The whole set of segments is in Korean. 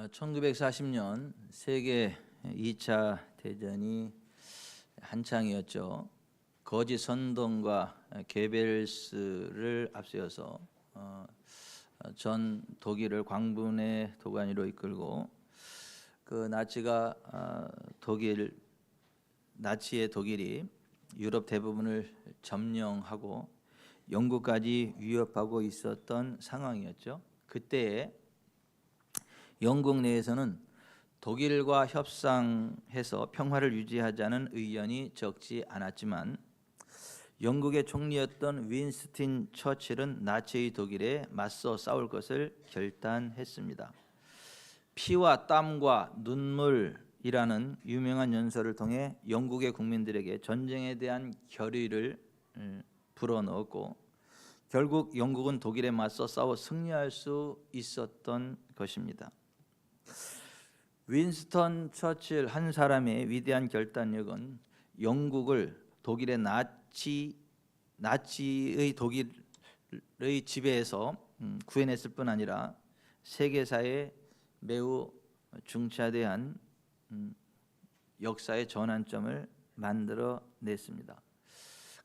1940년 세계 2차 대전이 한창이었죠. 거짓 선동과 게벨스를 앞세워서 전 독일을 광분의 도가니로 이끌고 그 나치의 독일이 유럽 대부분을 점령하고 영국까지 위협하고 있었던 상황이었죠. 그때에 영국 내에서는 독일과 협상해서 평화를 유지하자는 의견이 적지 않았지만 영국의 총리였던 윈스턴 처칠은 나치의 독일에 맞서 싸울 것을 결단했습니다. 피와 땀과 눈물이라는 유명한 연설을 통해 영국의 국민들에게 전쟁에 대한 결의를 불어넣었고 결국 영국은 독일에 맞서 싸워 승리할 수 있었던 것입니다. 윈스턴 처칠 한 사람의 위대한 결단력은 영국을 독일의 나치의 독일의 지배에서 구해냈을 뿐 아니라 세계사에 매우 중차대한 역사의 전환점을 만들어냈습니다.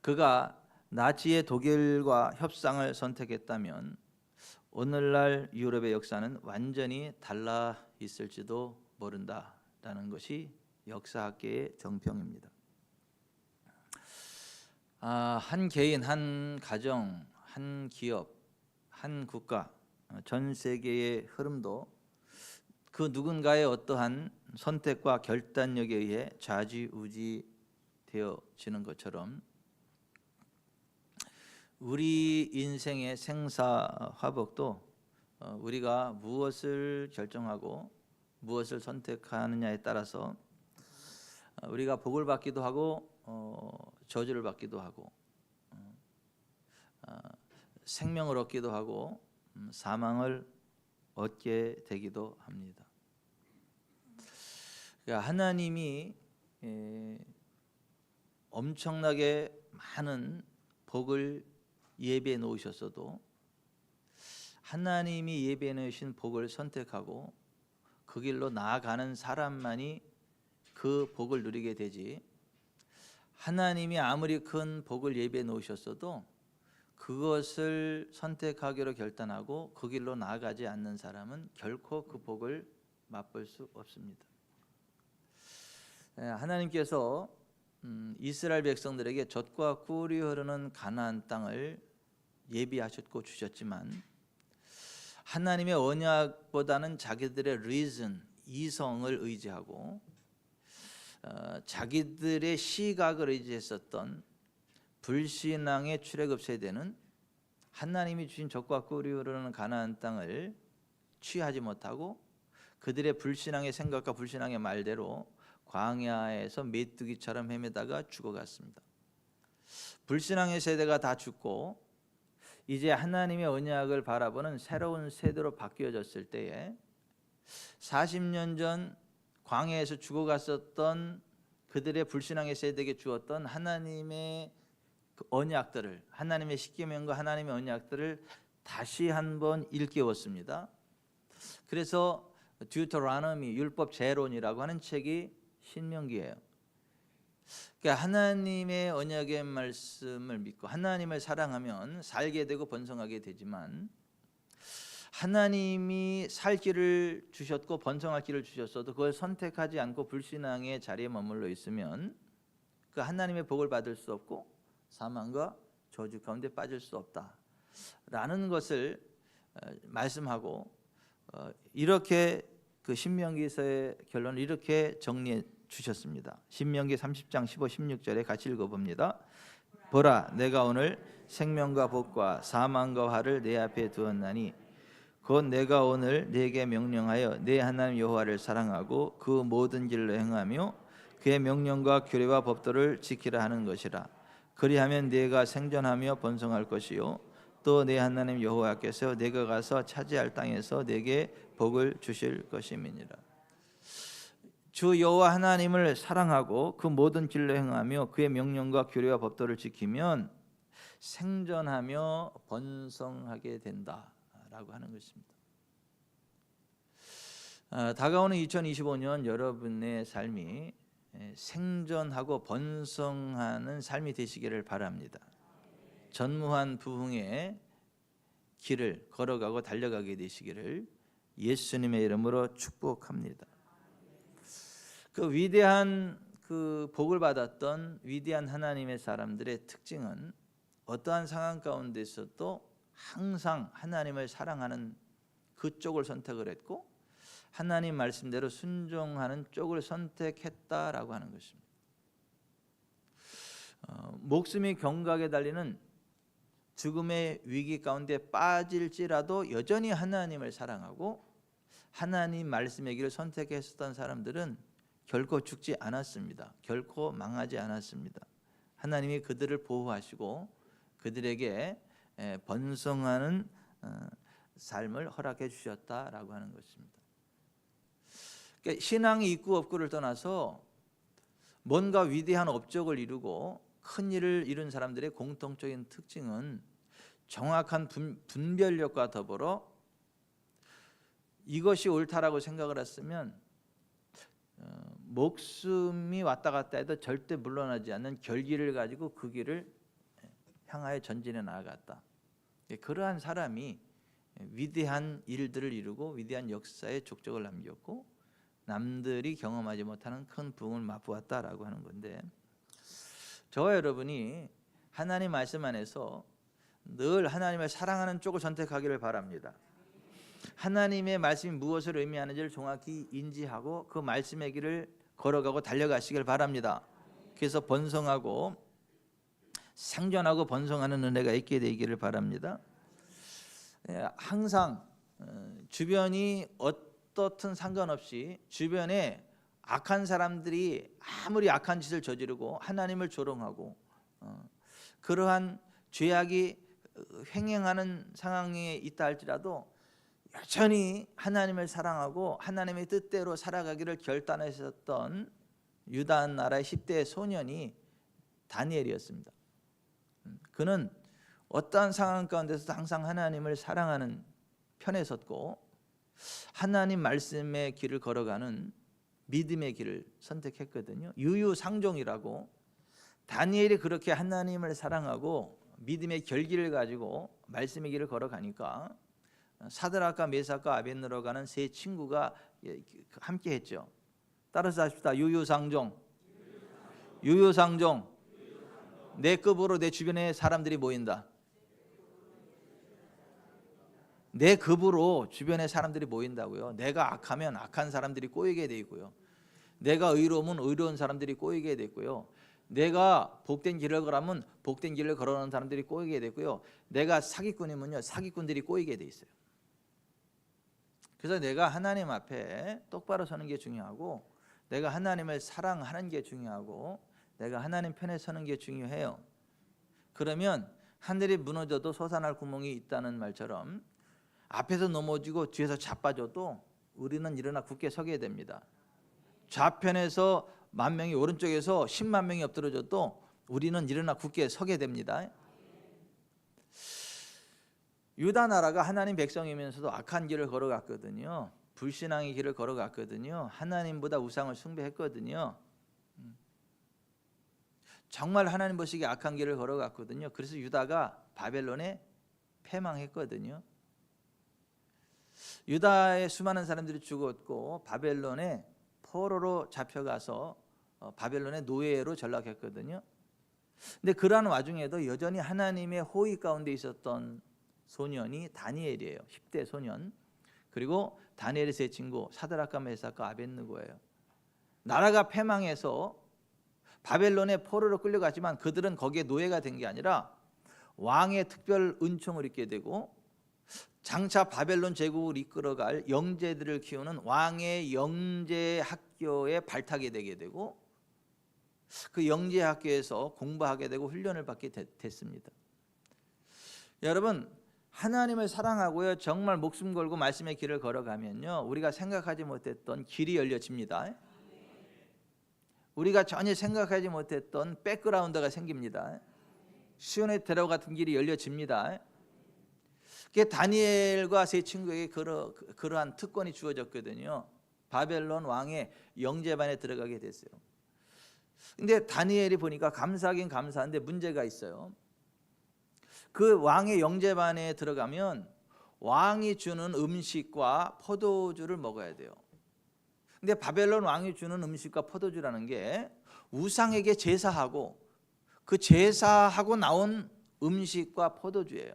그가 나치의 독일과 협상을 선택했다면 오늘날 유럽의 역사는 완전히 달라 있을지도 모른다라는 것이 역사학계의 정평입니다. 한 개인, 한 가정, 한 기업, 한 국가, 전 세계의 흐름도 그 누군가의 어떠한 선택과 결단력에 의해 좌지우지되어지는 것처럼 우리 인생의 생사화복도 우리가 무엇을 결정하고 무엇을 선택하느냐에 따라서 우리가 복을 받기도 하고 저주를 받기도 하고 생명을 얻기도 하고 사망을 얻게 되기도 합니다. 그러니까 하나님이 엄청나게 많은 복을 예배해 놓으셨어도 하나님이 예배해 놓으신 복을 선택하고 그 길로 나아가는 사람만이 그 복을 누리게 되지, 하나님이 아무리 큰 복을 예배해 놓으셨어도 그것을 선택하기로 결단하고 그 길로 나아가지 않는 사람은 결코 그 복을 맛볼 수 없습니다. 하나님께서 이스라엘 백성들에게 젖과 꿀이 흐르는 가나안 땅을 예비하셨고 주셨지만 하나님의 언약보다는 자기들의 reason, 이성을 의지하고 자기들의 시각을 의지했었던 불신앙의 출애굽 세대는 하나님이 주신 젖과 꿀이 흐르는 가나안 땅을 취하지 못하고 그들의 불신앙의 생각과 불신앙의 말대로 광야에서 메뚜기처럼 헤매다가 죽어갔습니다. 불신앙의 세대가 다 죽고 이제 하나님의 언약을 바라보는 새로운 세대로 바뀌어졌을 때에 40년 전 광야에서 죽어갔었던 그들의 불신앙의 세대에게 주었던 하나님의 그 언약들을, 하나님의 십계명과 하나님의 언약들을 다시 한번 일깨웠습니다. 그래서 듀터로노미, 율법 재론이라고 하는 책이 신명기예요. 그러니까 하나님의 언약의 말씀을 믿고 하나님을 사랑하면 살게 되고 번성하게 되지만 하나님이 살 길을 주셨고 번성할 길을 주셨어도 그걸 선택하지 않고 불신앙의 자리에 머물러 있으면 그 하나님의 복을 받을 수 없고 사망과 저주 가운데 빠질 수 없다라는 것을 말씀하고 이렇게 그 신명기서의 결론을 이렇게 정리해 주셨습니다. 신명기 30장 15, 16절에 같이 읽어봅니다. 보라, 내가 오늘 생명과 복과 사망과 화를 내 앞에 두었나니 곧 내가 오늘 네게 명령하여 내 하나님 여호와를 사랑하고 그 모든 길로 행하며 그의 명령과 규례와 법도를 지키라 하는 것이라. 그리하면 네가 생존하며 번성할 것이요 또 내 하나님 여호와께서 네가 가서 차지할 땅에서 네게 복을 주실 것임이니라. 주 여호와 하나님을 사랑하고 그 모든 길로 행하며 그의 명령과 규례와 법도를 지키면 생존하며 번성하게 된다라고 하는 것입니다. 다가오는 2025년 여러분의 삶이 생존하고 번성하는 삶이 되시기를 바랍니다. 전무한 부흥의 길을 걸어가고 달려가게 되시기를 예수님의 이름으로 축복합니다. 그 위대한 그 복을 받았던 위대한 하나님의 사람들의 특징은 어떠한 상황 가운데서도 항상 하나님을 사랑하는 그쪽을 선택을 했고 하나님 말씀대로 순종하는 쪽을 선택했다라고 하는 것입니다. 목숨이 경각에 달리는 죽음의 위기 가운데 빠질지라도 여전히 하나님을 사랑하고 하나님 말씀의 길을 선택했었던 사람들은 결코 죽지 않았습니다. 결코 망하지 않았습니다. 하나님이 그들을 보호하시고 그들에게 번성하는 삶을 허락해 주셨다라고 하는 것입니다. 그러니까 신앙이 있고 없고를 떠나서 뭔가 위대한 업적을 이루고 큰 일을 이룬 사람들의 공통적인 특징은 정확한 분별력과 더불어 이것이 옳다라고 생각을 했으면 목숨이 왔다 갔다 해도 절대 물러나지 않는 결기를 가지고 그 길을 향하여 전진해 나아갔다. 그러한 사람이 위대한 일들을 이루고 위대한 역사의 족적을 남겼고 남들이 경험하지 못하는 큰 부흥을 맛보았다라고 하는 건데, 저와 여러분이 하나님 말씀 안에서 늘 하나님을 사랑하는 쪽을 선택하기를 바랍니다. 하나님의 말씀이 무엇을 의미하는지를 정확히 인지하고 그 말씀의 길을 걸어가고 달려가시길 바랍니다. 그래서 번성하고 생존하고 번성하는 은혜가 있게 되기를 바랍니다. 항상 주변이 어떻든 상관없이 주변에 악한 사람들이 아무리 악한 짓을 저지르고 하나님을 조롱하고 그러한 죄악이 횡행하는 상황에 있다 할지라도 여전히 하나님을 사랑하고 하나님의 뜻대로 살아가기를 결단하셨던 유다 나라의 10대 소년이 다니엘이었습니다. 그는 어떠한 상황 가운데서도 항상 하나님을 사랑하는 편에 섰고 하나님 말씀의 길을 걸어가는 믿음의 길을 선택했거든요. 유유상종이라고, 다니엘이 그렇게 하나님을 사랑하고 믿음의 결기를 가지고 말씀의 길을 걸어가니까 사드락과 메삭과 아벳느고라는 세 친구가 함께 했죠. 따라서 하십시다. 유유상종. 유유상종. 내 급으로 내 주변에 사람들이 모인다. 내 급으로 주변에 사람들이 모인다고요. 내가 악하면 악한 사람들이 꼬이게 돼 있고요. 내가 의로우면 의로운 사람들이 꼬이게 돼 있고요. 내가 복된 길을 걸으면 복된 길을 걸어가는 사람들이 꼬이게 되고요. 내가 사기꾼이면요, 사기꾼들이 꼬이게 돼 있어요. 그래서 내가 하나님 앞에 똑바로 서는 게 중요하고 내가 하나님을 사랑하는 게 중요하고 내가 하나님 편에 서는 게 중요해요. 그러면 하늘이 무너져도 솟아날 구멍이 있다는 말처럼 앞에서 넘어지고 뒤에서 자빠져도 우리는 일어나 굳게 서게 됩니다. 좌편에서 10,000명이 오른쪽에서 10만 명이 엎드러져도 우리는 일어나 굳게 서게 됩니다. 유다 나라가 하나님 백성이면서도 악한 길을 걸어갔거든요. 불신앙의 길을 걸어갔거든요. 하나님보다 우상을 숭배했거든요. 정말 하나님 보시기에 악한 길을 걸어갔거든요. 그래서 유다가 바벨론에 패망했거든요. 유다의 수많은 사람들이 죽었고 바벨론에 포로로 잡혀가서 바벨론의 노예로 전락했거든요. 근데 그러한 와중에도 여전히 하나님의 호의 가운데 있었던 소년이 다니엘이에요. 10대 소년. 그리고 다니엘의 세 친구 사드락과 메삭과 아벳느고예요. 나라가 패망해서 바벨론의 포로로 끌려갔지만 그들은 거기에 노예가 된 게 아니라 왕의 특별 은총을 입게 되고 장차 바벨론 제국을 이끌어갈 영재들을 키우는 왕의 영재 학교에 발탁이 되게 되고 그 영재 학교에서 공부하게 되고 훈련을 받게 됐습니다. 여러분, 하나님을 사랑하고요 정말 목숨 걸고 말씀의 길을 걸어가면요 우리가 생각하지 못했던 길이 열려집니다. 우리가 전혀 생각하지 못했던 백그라운드가 생깁니다. 시온의 대로 같은 길이 열려집니다. 그게 다니엘과 세 친구에게 그러한 특권이 주어졌거든요. 바벨론 왕의 영제반에 들어가게 됐어요. 근데 다니엘이 보니까 감사하긴 감사한데 문제가 있어요. 그 왕의 영제반에 들어가면 왕이 주는 음식과 포도주를 먹어야 돼요. 근데 바벨론 왕이 주는 음식과 포도주라는 게 우상에게 제사하고 그 제사하고 나온 음식과 포도주예요.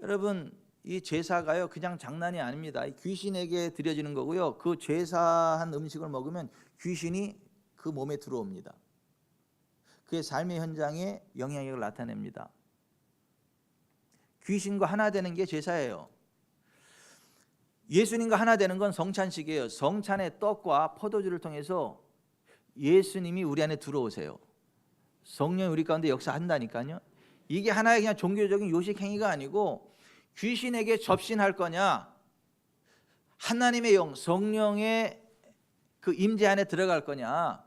여러분, 이 제사가요 그냥 장난이 아닙니다. 귀신에게 드려지는 거고요. 그 제사한 음식을 먹으면 귀신이 그 몸에 들어옵니다. 그의 삶의 현장에 영향력을 나타냅니다. 귀신과 하나 되는 게 제사예요. 예수님과 하나 되는 건 성찬식이에요. 성찬의 떡과 포도주를 통해서 예수님이 우리 안에 들어오세요. 성령이 우리 가운데 역사한다니까요. 이게 하나의 그냥 종교적인 요식 행위가 아니고 귀신에게 접신할 거냐, 하나님의 영, 성령의 그 임재 안에 들어갈 거냐,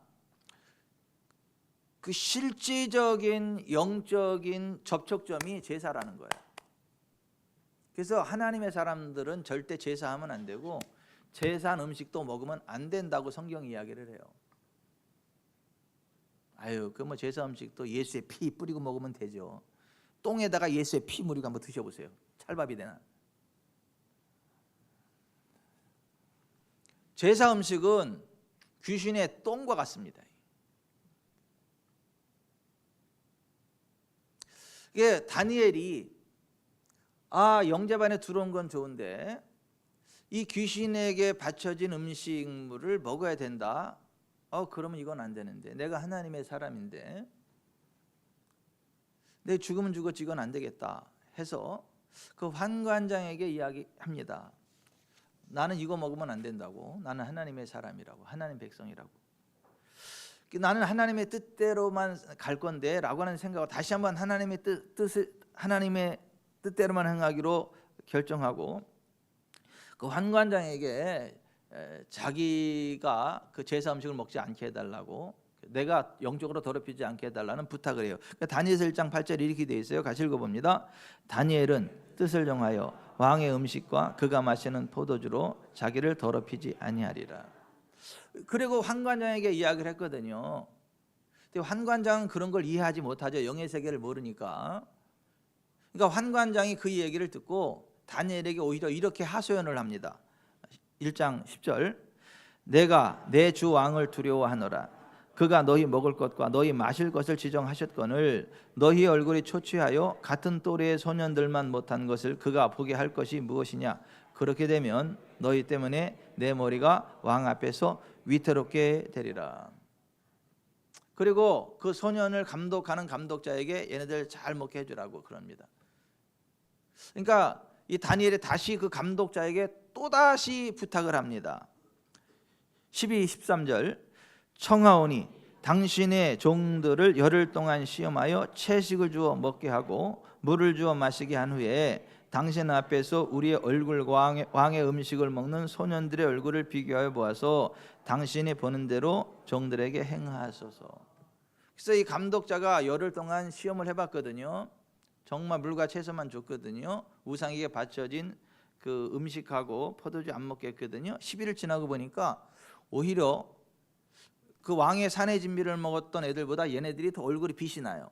그 실질적인 영적인 접촉점이 제사라는 거예요. 그래서 하나님의 사람들은 절대 제사하면 안 되고 제사한 음식도 먹으면 안 된다고 성경 이야기를 해요. 아유, 그 뭐 제사 음식도 예수의 피 뿌리고 먹으면 되죠. 똥에다가 예수의 피 무리고 한번 드셔보세요. 찰밥이 되나? 제사 음식은 귀신의 똥과 같습니다. 이게 다니엘이 영제반에 들어온 건 좋은데 이 귀신에게 바쳐진 음식물을 먹어야 된다. 그러면 이건 안 되는데, 내가 하나님의 사람인데 내 죽으면 죽었지 이건 안 되겠다 해서 그 환관장에게 이야기합니다. 나는 이거 먹으면 안 된다고. 나는 하나님의 사람이라고, 하나님 백성이라고. 나는 하나님의 뜻대로만 갈 건데 라고 하는 생각을 다시 한번 하나님의 하나님의 뜻대로만 행하기로 결정하고 그 환관장에게 자기가 그 제사 음식을 먹지 않게 해달라고, 내가 영적으로 더럽히지 않게 해달라는 부탁을 해요. 다니엘서 1장 8절 이렇게 되어 있어요. 같이 읽어봅니다. 다니엘은 뜻을 정하여 왕의 음식과 그가 마시는 포도주로 자기를 더럽히지 아니하리라. 그리고 환관장에게 이야기를 했거든요. 근데 환관장은 그런 걸 이해하지 못하죠. 영의 세계를 모르니까. 그러니까 환관장이 그 얘기를 듣고 다니엘에게 오히려 이렇게 하소연을 합니다. 1장 10절 내가 내 주 왕을 두려워하노라. 그가 너희 먹을 것과 너희 마실 것을 지정하셨거늘 너희 얼굴이 초췌하여 같은 또래의 소년들만 못한 것을 그가 보게 할 것이 무엇이냐. 그렇게 되면 너희 때문에 내 머리가 왕 앞에서 위태롭게 되리라. 그리고 그 소년을 감독하는 감독자에게 얘네들 잘 먹게 해주라고 그럽니다. 그러니까 이 다니엘이 다시 그 감독자에게 또다시 부탁을 합니다. 12, 13절 청하오니 당신의 종들을 열흘 동안 시험하여 채식을 주어 먹게 하고 물을 주어 마시게 한 후에 당신 앞에서 우리의 얼굴과 왕의 음식을 먹는 소년들의 얼굴을 비교하여 보아서 당신이 보는 대로 종들에게 행하소서. 그래서 이 감독자가 열흘 동안 시험을 해봤거든요. 정말 물과 채소만 줬거든요. 우상에게 바쳐진 그 음식하고 포도주 안 먹게 했거든요. 10일을 지나고 보니까 오히려 그 왕의 산의 진미를 먹었던 애들보다 얘네들이 더 얼굴이 빛이 나요.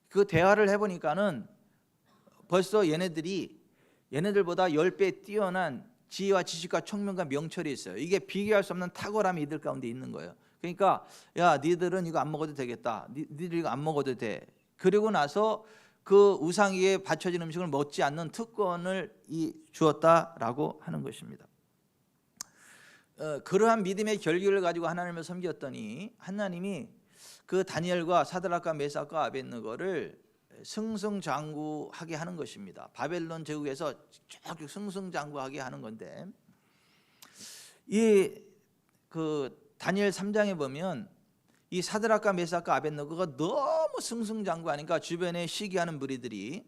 그 대화를 해보니까는 벌써 얘네들보다 10배 뛰어난 지혜와 지식과 총명과 명철이 있어요. 이게 비교할 수 없는 탁월함이 이들 가운데 있는 거예요. 그러니까 야, 니들은 이거 안 먹어도 되겠다. 니들 이거 안 먹어도 돼. 그리고 나서 그 우상에게 바쳐진 음식을 먹지 않는 특권을 주었다라고 하는 것입니다. 그러한 믿음의 결기를 가지고 하나님을 섬겼더니 하나님이 그 다니엘과 사드락과 메삭과 아벳느고를 승승장구하게 하는 것입니다. 바벨론 제국에서 쭉 승승장구하게 하는 건데, 이 그 다니엘 3장에 보면 이 사드락과 메삭과 아벳느고가 너무 승승장구하니까 주변에 시기하는 무리들이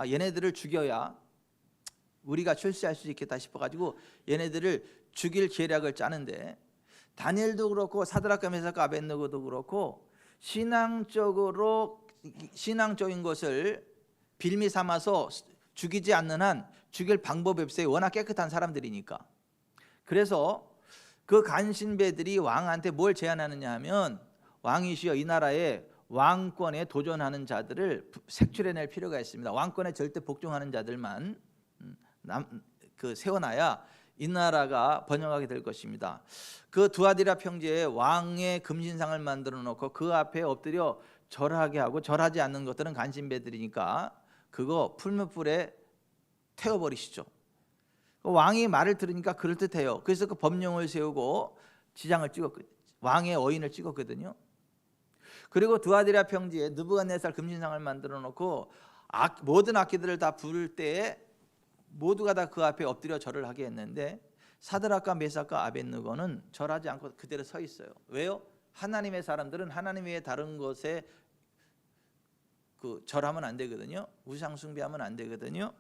얘네들을 죽여야 우리가 출세할 수 있겠다 싶어가지고 얘네들을 죽일 계략을 짜는데, 다니엘도 그렇고 사드락과 메삭과 아벳느고도 그렇고 신앙적인 것을 빌미 삼아서 죽이지 않는 한 죽일 방법이 없어요. 워낙 깨끗한 사람들이니까. 그래서 그 간신배들이 왕한테 뭘 제안하느냐 하면, 왕이시여, 이 나라에 왕권에 도전하는 자들을 색출해낼 필요가 있습니다. 왕권에 절대 복종하는 자들만 세워놔야 이 나라가 번영하게 될 것입니다. 그 두아디라 평지에 왕의 금신상을 만들어 놓고 그 앞에 엎드려 절하게 하고, 절하지 않는 것들은 간신배들이니까 그거 풀무불에 태워버리시죠. 왕이 말을 들으니까 그럴듯해요. 그래서 그 법령을 세우고 지장을 찍었거든요. 왕의 어인을 찍었거든요. 그리고 두아디라 평지에 느부갓네살 금신상을 만들어 놓고 모든 악기들을 다 부를 때에 모두가 다 그 앞에 엎드려 절을 하게 했는데, 사드락과 메삭과 아벳느고는 절하지 않고 그대로 서 있어요. 왜요? 하나님의 사람들은 하나님 외에 다른 것에 절하면 안 되거든요. 우상 숭배하면 안 되거든요.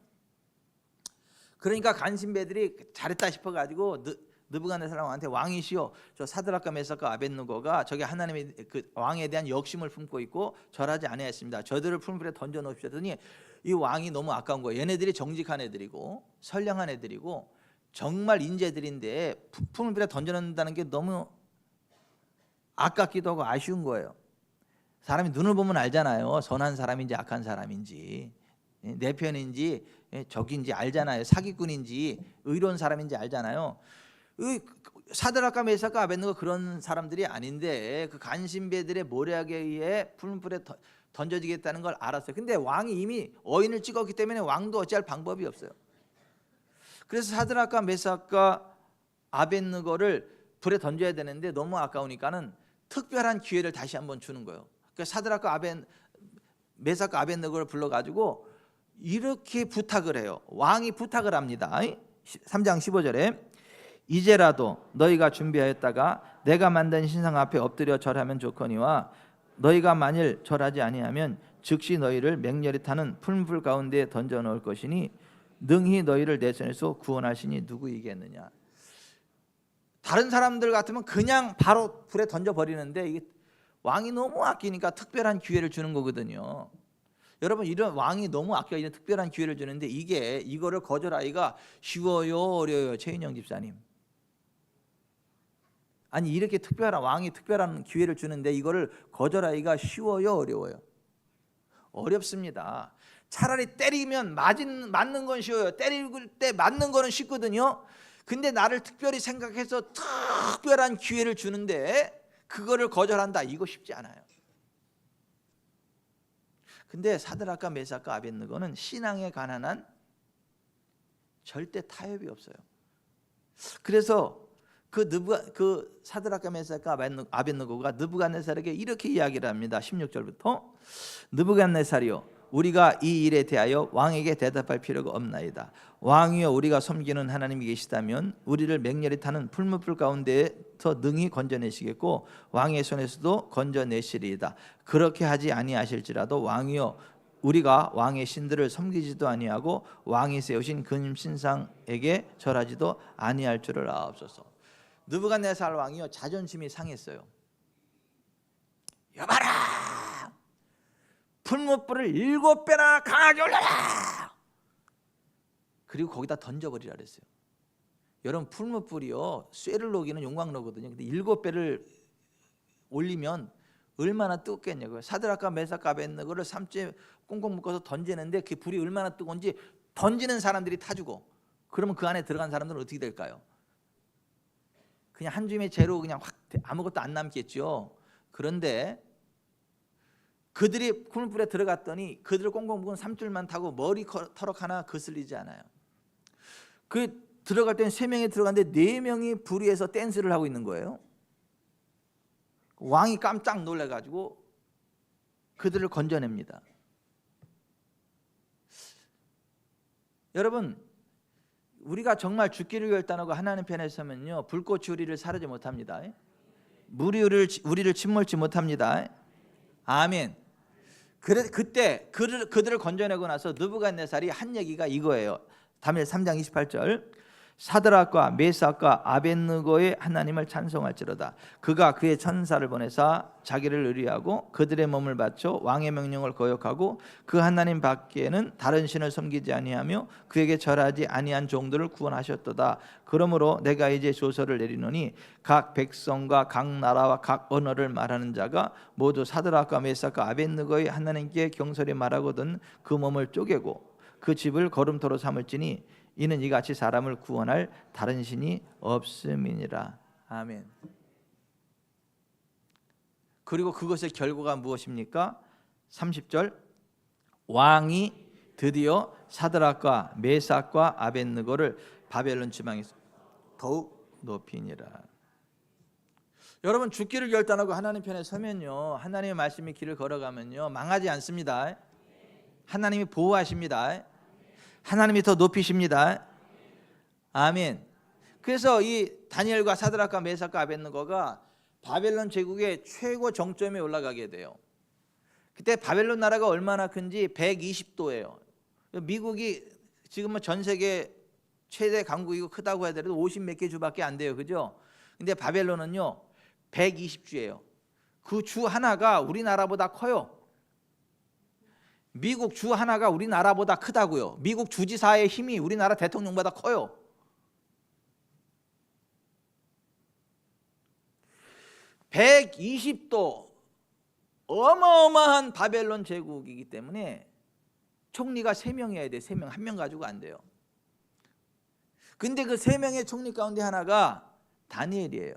그러니까 간신배들이 잘했다 싶어가지고 느부갓네살 왕한테, 왕이시여, 저 사드락과 메삭과 아벳느고가 저기 하나님의 그 왕에 대한 역심을 품고 있고 절하지 아니하였습니다. 저들을 풀무불에 던져 놓으시더니, 이 왕이 너무 아까운 거예요. 얘네들이 정직한 애들이고 선량한 애들이고 정말 인재들인데 풀무불에 던져 놓는다는 게 너무 아깝기도 하고 아쉬운 거예요. 사람이 눈을 보면 알잖아요. 선한 사람인지 악한 사람인지, 내 편인지 적인지 알잖아요. 사기꾼인지 의로운 사람인지 알잖아요. 사드락과 메삭과 아벳느고 그런 사람들이 아닌데 그 간신배들의 모략에 의해 풀무불에 던져지겠다는 걸 알았어요. 근데 왕이 이미 어인을 찍었기 때문에 왕도 어찌할 방법이 없어요. 그래서 사드락과 메삭과 아벳느고를 불에 던져야 되는데 너무 아까우니까는 특별한 기회를 다시 한번 주는 거예요. 그러니까 사드락과 메삭과 아벳느고를 불러가지고 이렇게 부탁을 해요. 왕이 부탁을 합니다. 3장 15절에 이제라도 너희가 준비하였다가 내가 만든 신상 앞에 엎드려 절하면 좋거니와 너희가 만일 절하지 아니하면 즉시 너희를 맹렬히 타는 풀무불 가운데 던져 넣을 것이니 능히 너희를 내 손에서 구원하시니 누구이겠느냐. 다른 사람들 같으면 그냥 바로 불에 던져 버리는데 이게 왕이 너무 아끼니까 특별한 기회를 주는 거거든요. 여러분, 이런 왕이 너무 아껴 이런 특별한 기회를 주는데 이거를 거절하기가 쉬워요, 어려워요, 최인영 집사님? 아니, 이렇게 왕이 특별한 기회를 주는데 이거를 거절하기가 쉬워요, 어려워요? 어렵습니다. 차라리 때리면 맞는 건 쉬워요. 때릴 때 맞는 거는 쉽거든요. 근데 나를 특별히 생각해서 특별한 기회를 주는데 그거를 거절한다, 이거 쉽지 않아요. 근데 사드락과 메삭과 아벳느고는 신앙에 관한 한 절대 타협이 없어요. 그래서 그 사드락과 메삭과 아벳느고가 느부갓네살에게 이렇게 이야기를 합니다. 16절부터 느부갓네살이요, 우리가 이 일에 대하여 왕에게 대답할 필요가 없나이다. 왕이여, 우리가 섬기는 하나님이 계시다면 우리를 맹렬히 타는 풀무불 가운데서 능히 건져내시겠고 왕의 손에서도 건져내시리이다. 그렇게 하지 아니하실지라도 왕이여, 우리가 왕의 신들을 섬기지도 아니하고 왕이 세우신 금신상에게 절하지도 아니할 줄을 아옵소서. 느부갓네살 왕이요, 자존심이 상했어요. 여봐라, 풀무불을 7배나 강하게 올려라. 그리고 거기다 던져버리라 그랬어요. 여러분, 풀무불이요, 쇠를 녹이는 용광로거든요. 근데 7배를 올리면 얼마나 뜨겁겠냐고요. 사드락과 메삭과 아벳느고를 삼재 꽁꽁 묶어서 던지는데 그 불이 얼마나 뜨거운지 던지는 사람들이 타주고, 그러면 그 안에 들어간 사람들은 어떻게 될까요? 그냥 한 줌의 재로 그냥 확 아무것도 안 남겠죠. 그런데 그들이 풀무불에 들어갔더니 그들을 꽁꽁 묶은 3줄만 타고 머리 터럭 하나 거슬리지 않아요. 그 들어갈 때는 3명이 들어갔는데 4명이 불 위에서 댄스를 하고 있는 거예요. 왕이 깜짝 놀라가지고 그들을 건져냅니다. 여러분, 우리가 정말 죽기를 결단하고 하나님 편에 서면요, 불꽃이 우리를 사르지 못합니다. 물이 우리를 침몰치 못합니다. 아멘. 그때 그들을 건져내고 나서 느부갓네살이 한 얘기가 이거예요. 다니엘 3장 28절. 사드락과 메삭과 아벳느고의 하나님을 찬송할지로다. 그가 그의 천사를 보내사 자기를 의뢰하고 그들의 몸을 바쳐 왕의 명령을 거역하고 그 하나님 밖에는 다른 신을 섬기지 아니하며 그에게 절하지 아니한 종들을 구원하셨도다. 그러므로 내가 이제 조서를 내리노니 각 백성과 각 나라와 각 언어를 말하는 자가 모두 사드락과 메삭과 아벳느고의 하나님께 경솔히 말하거든 그 몸을 쪼개고 그 집을 거름토로 삼을지니 이는 이같이 사람을 구원할 다른 신이 없음이니라. 아멘. 그리고 그것의 결과가 무엇입니까? 30절 왕이 드디어 사드락과 메삭과 아벳느고를 바벨론 지방에서 더욱 높이니라. 여러분 죽기를 결단하고 하나님 편에 서면요, 하나님의 말씀이 길을 걸어가면요 망하지 않습니다. 하나님이 보호하십니다. 하나님이 더 높이십니다. 아멘. 그래서 이 다니엘과 사드락과 메삭과 아벳느고가 바벨론 제국의 최고 정점에 올라가게 돼요. 그때 바벨론 나라가 얼마나 큰지 120도예요. 미국이 지금은 전 세계 최대 강국이고 크다고 해야 되는데 50 몇 개 주밖에 안 돼요. 그죠? 근데 바벨론은요 120주예요. 그 주 하나가 우리나라보다 커요. 미국 주 하나가 우리나라보다 크다고요. 미국 주지사의 힘이 우리나라 대통령보다 커요. (120도) 어마어마한 바벨론 제국이기 때문에 총리가 3명이어야 돼. 3명, 1명 가지고 안 돼요. 근데 그 3명의 총리 가운데 하나가 다니엘이에요.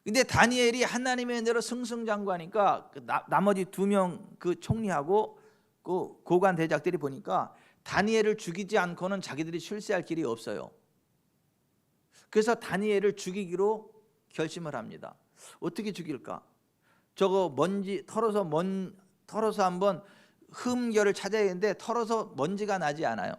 근데 다니엘이 하나님의 은혜로 승승장구하니까 나머지 2명 그 총리하고 그 고관 대작들이 보니까 다니엘을 죽이지 않고는 자기들이 출세할 길이 없어요. 그래서 다니엘을 죽이기로 결심을 합니다. 어떻게 죽일까? 저거 먼지 털어서 한번 흠결을 찾아야 되는데 털어서 먼지가 나지 않아요.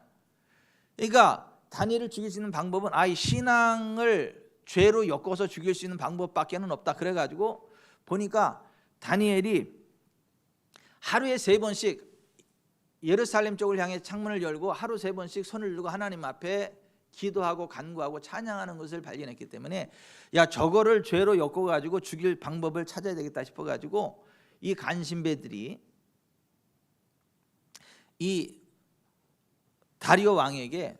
그러니까 다니엘을 죽일 수 있는 방법은 이 신앙을 죄로 엮어서 죽일 수 있는 방법밖에는 없다. 그래가지고 보니까 다니엘이 하루에 3번씩 예루살렘 쪽을 향해 창문을 열고 하루 3번씩 손을 들고 하나님 앞에 기도하고 간구하고 찬양하는 것을 발견했기 때문에 야 저거를 죄로 엮어가지고 죽일 방법을 찾아야 되겠다 싶어가지고 이 간신배들이 이 다리오 왕에게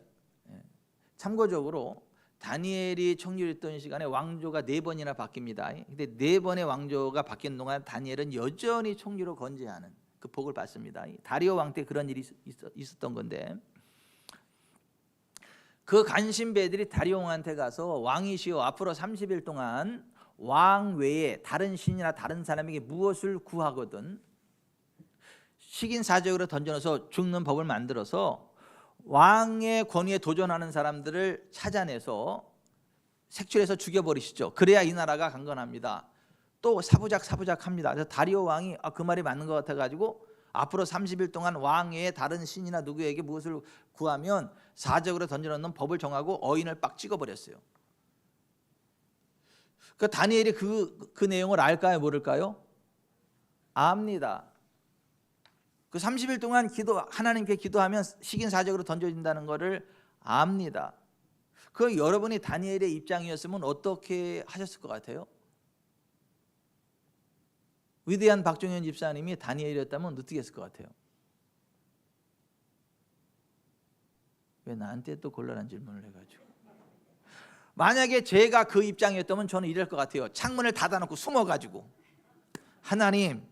참고적으로 다니엘이 총리했던 시간에 왕조가 4번이나 바뀝니다. 근데 4번의 왕조가 바뀐 동안 다니엘은 여전히 총리로 건재하는 그 복을 받습니다. 다리오 왕 때 그런 일이 있었던 건데 그 간신배들이 다리오 왕한테 가서 왕이시여 앞으로 30일 동안 왕 외에 다른 신이나 다른 사람에게 무엇을 구하거든 식인 사적으로 던져넣어서 죽는 법을 만들어서 왕의 권위에 도전하는 사람들을 찾아내서 색출해서 죽여버리시죠. 그래야 이 나라가 강건합니다. 또 사부작합니다. 그래서 다리오 왕이 그 말이 맞는 것 같아가지고 앞으로 30일 동안 왕 외에 다른 신이나 누구에게 무엇을 구하면 사적으로 던져넣는 법을 정하고 어인을 빡 찍어버렸어요. 그 다니엘이 그 내용을 알까요? 모를까요? 압니다. 그 30일 동안 하나님께 기도하면 식인 사적으로 던져진다는 것을 압니다. 그 여러분이 다니엘의 입장이었으면 어떻게 하셨을 것 같아요? 위대한 박종현 집사님이 다니엘이었다면 어떻게 했을 것 같아요? 왜 나한테 또 곤란한 질문을 해가지고 만약에 제가 그 입장이었다면 저는 이럴 것 같아요. 창문을 닫아놓고 숨어가지고 하나님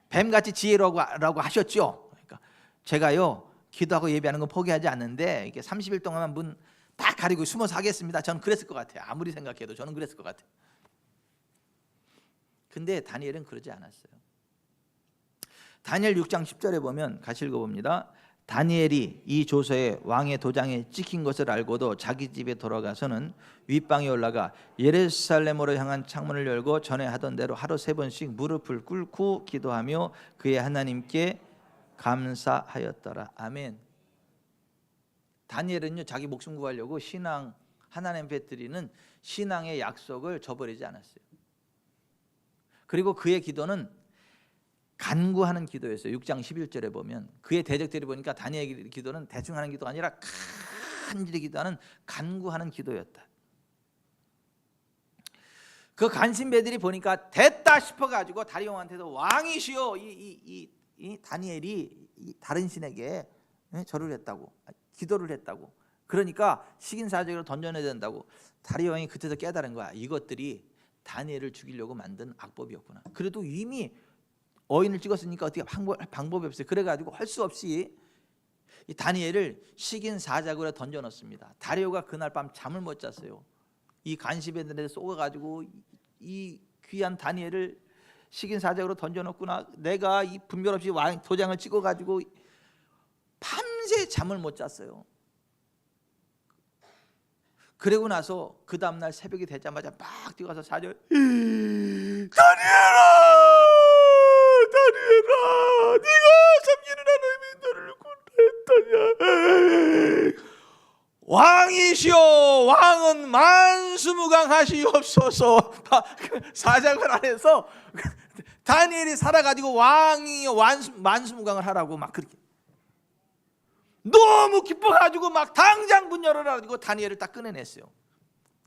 뱀같이 지혜로라고 하셨죠. 그러니까 제가요 기도하고 예배하는 건 포기하지 않는데 이게 30일 동안만 문 다 가리고 숨어서 하겠습니다. 저는 그랬을 것 같아요. 아무리 생각해도 저는 그랬을 것 같아요. 근데 다니엘은 그러지 않았어요. 다니엘 6장 10절에 보면 같이 읽어봅니다. 다니엘이 이 조서에 왕의 도장에 찍힌 것을 알고도 자기 집에 돌아가서는 윗방에 올라가 예루살렘으로 향한 창문을 열고 전에 하던 대로 하루 3번씩 무릎을 꿇고 기도하며 그의 하나님께 감사하였더라. 아멘. 다니엘은요 자기 목숨 구하려고 신앙 하나님 앞에 드리는 신앙의 약속을 저버리지 않았어요. 그리고 그의 기도는 간구하는 기도였어요. 6장 11절에 보면 그의 대적들이 보니까 다니엘의 기도는 대충 하는 기도가 아니라 간절히 기도하는 간구하는 기도였다. 그 간신배들이 보니까 됐다 싶어가지고 다리옹한테도 왕이시여 이 다니엘이 이 다른 신에게 절을 했다고, 기도를 했다고, 그러니까 식인사적으로 던져내야 된다고. 다리옹이 그때서 깨달은 거야. 이것들이 다니엘을 죽이려고 만든 악법이었구나. 그래도 이미 어인을 찍었으니까 어떻게 방법이 없어요. 그래가지고 할 수 없이 이 다니엘을 식인 사자굴에 던져넣습니다. 다리오가 그날 밤 잠을 못 잤어요. 이 간신배들에 속아가지고 이 귀한 다니엘을 식인 사자굴로 던져넣구나. 내가 이 분별 없이 도장을 찍어가지고 밤새 잠을 못 잤어요. 그리고 나서 그 다음날 새벽이 되자마자 막 뛰어가서 사절, 다니엘아 네가 섬기는 하나님이 너를 구원했더냐. 왕이시여 왕은 만수무강하시옵소서. 사자굴 안에서 다니엘이 살아가지고 왕이 만수무강을 하라고 막 그렇게 너무 기뻐가지고 막 당장 문 열어라고 다니엘을 딱 꺼내냈어요.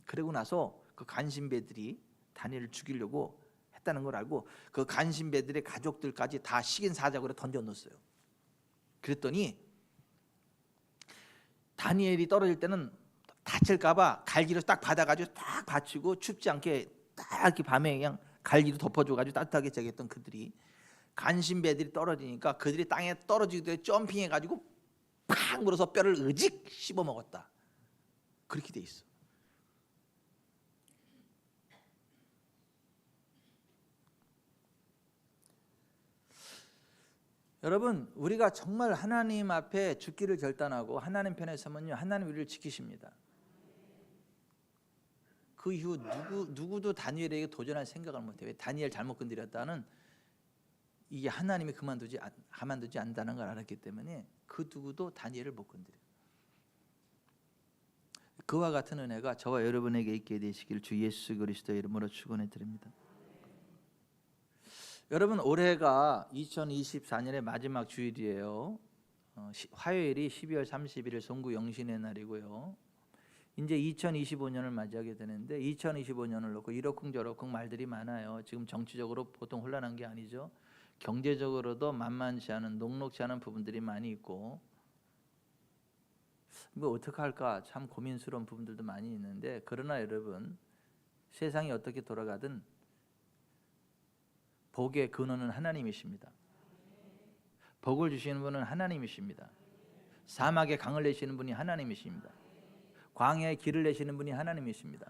그러고 나서 그 간신배들이 다니엘을 죽이려고 했다는 걸 알고 그 간신배들의 가족들까지 다 식인 사자굴에 던져놓았어요. 그랬더니 다니엘이 떨어질 때는 다칠까봐 갈기로 딱 받아가지고 딱 받치고 춥지 않게 딱 이렇게 밤에 그냥 갈기로 덮어줘가지고 따뜻하게 자겠던 그들이, 간신배들이 떨어지니까 그들이 땅에 떨어지기 전에 점핑해가지고 팍 물어서 뼈를 으직 씹어 먹었다. 그렇게 돼 있어. 여러분, 우리가 정말 하나님 앞에 죽기를 결단하고 하나님 편에 서면요, 하나님 우리를 지키십니다. 그 이후 누구도 다니엘에게 도전할 생각을 못해요. 왜? 다니엘 잘못 건드렸다는 이게 하나님이 가만두지 않는다는 걸 알았기 때문에 그 누구도 다니엘을 못 건드려요. 그와 같은 은혜가 저와 여러분에게 있게 되시길 주 예수 그리스도의 이름으로 축원해 드립니다. 여러분, 올해가 2024년의 마지막 주일이에요. 화요일이 12월 31일 송구 영신의 날이고요. 이제 2025년을 맞이하게 되는데 2025년을 놓고 이러쿵저러쿵 말들이 많아요. 지금 정치적으로 보통 혼란한 게 아니죠. 경제적으로도 만만치 않은, 녹록치 않은 부분들이 많이 있고, 뭐 어떻게 할까 참 고민스러운 부분들도 많이 있는데, 그러나 여러분, 세상이 어떻게 돌아가든 복의 근원은 하나님이십니다. 복을 주시는 분은 하나님이십니다. 사막에 강을 내시는 분이 하나님이십니다. 광야에 길을 내시는 분이 하나님이십니다.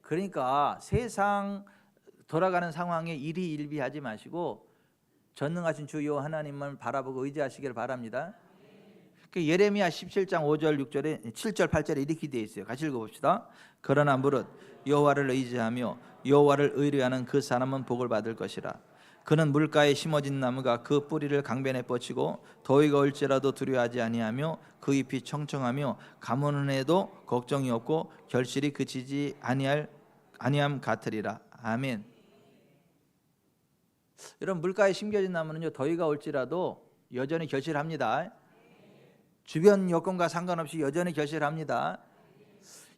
그러니까 세상 돌아가는 상황에 일희일비하지 마시고 전능하신 주 여호와 하나님만 바라보고 의지하시길 바랍니다. 예레미야 17장 5절 6절에 7절 8절에 이렇게 되어 있어요. 같이 읽어봅시다. 그러나 무릇 여호와를 의지하며 여호와를 의뢰하는 그 사람은 복을 받을 것이라. 그는 물가에 심어진 나무가 그 뿌리를 강변에 뻗치고 더위가 올지라도 두려워하지 아니하며 그 잎이 청청하며 가뭄은 해도 걱정이 없고 결실이 그치지 아니함 같으리라. 아멘. 여러분, 물가에 심겨진 나무는요, 더위가 올지라도 여전히 결실합니다. 주변 여건과 상관없이 여전히 결실합니다.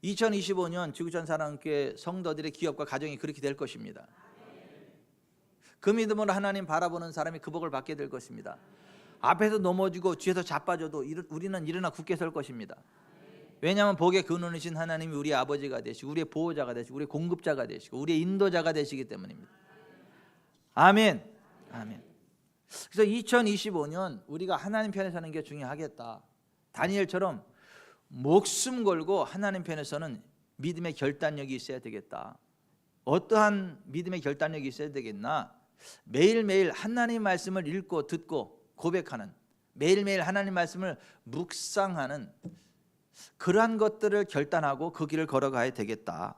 2025년 지구촌 사랑교회 성도들의 기업과 가정이 그렇게 될 것입니다. 그 믿음으로 하나님 바라보는 사람이 그 복을 받게 될 것입니다. 앞에서 넘어지고 뒤에서 자빠져도 우리는 일어나 굳게 설 것입니다. 왜냐하면 복의 근원이신 하나님이 우리의 아버지가 되시고 우리의 보호자가 되시고 우리의 공급자가 되시고 우리의 인도자가 되시기 때문입니다. 아멘. 아멘. 그래서 2025년 우리가 하나님 편에 서는 게 중요하겠다. 다니엘처럼 목숨 걸고 하나님 편에 서는 믿음의 결단력이 있어야 되겠다. 어떠한 믿음의 결단력이 있어야 되겠나? 매일매일 하나님 말씀을 읽고 듣고 고백하는, 매일매일 하나님 말씀을 묵상하는 그러한 것들을 결단하고 그 길을 걸어가야 되겠다.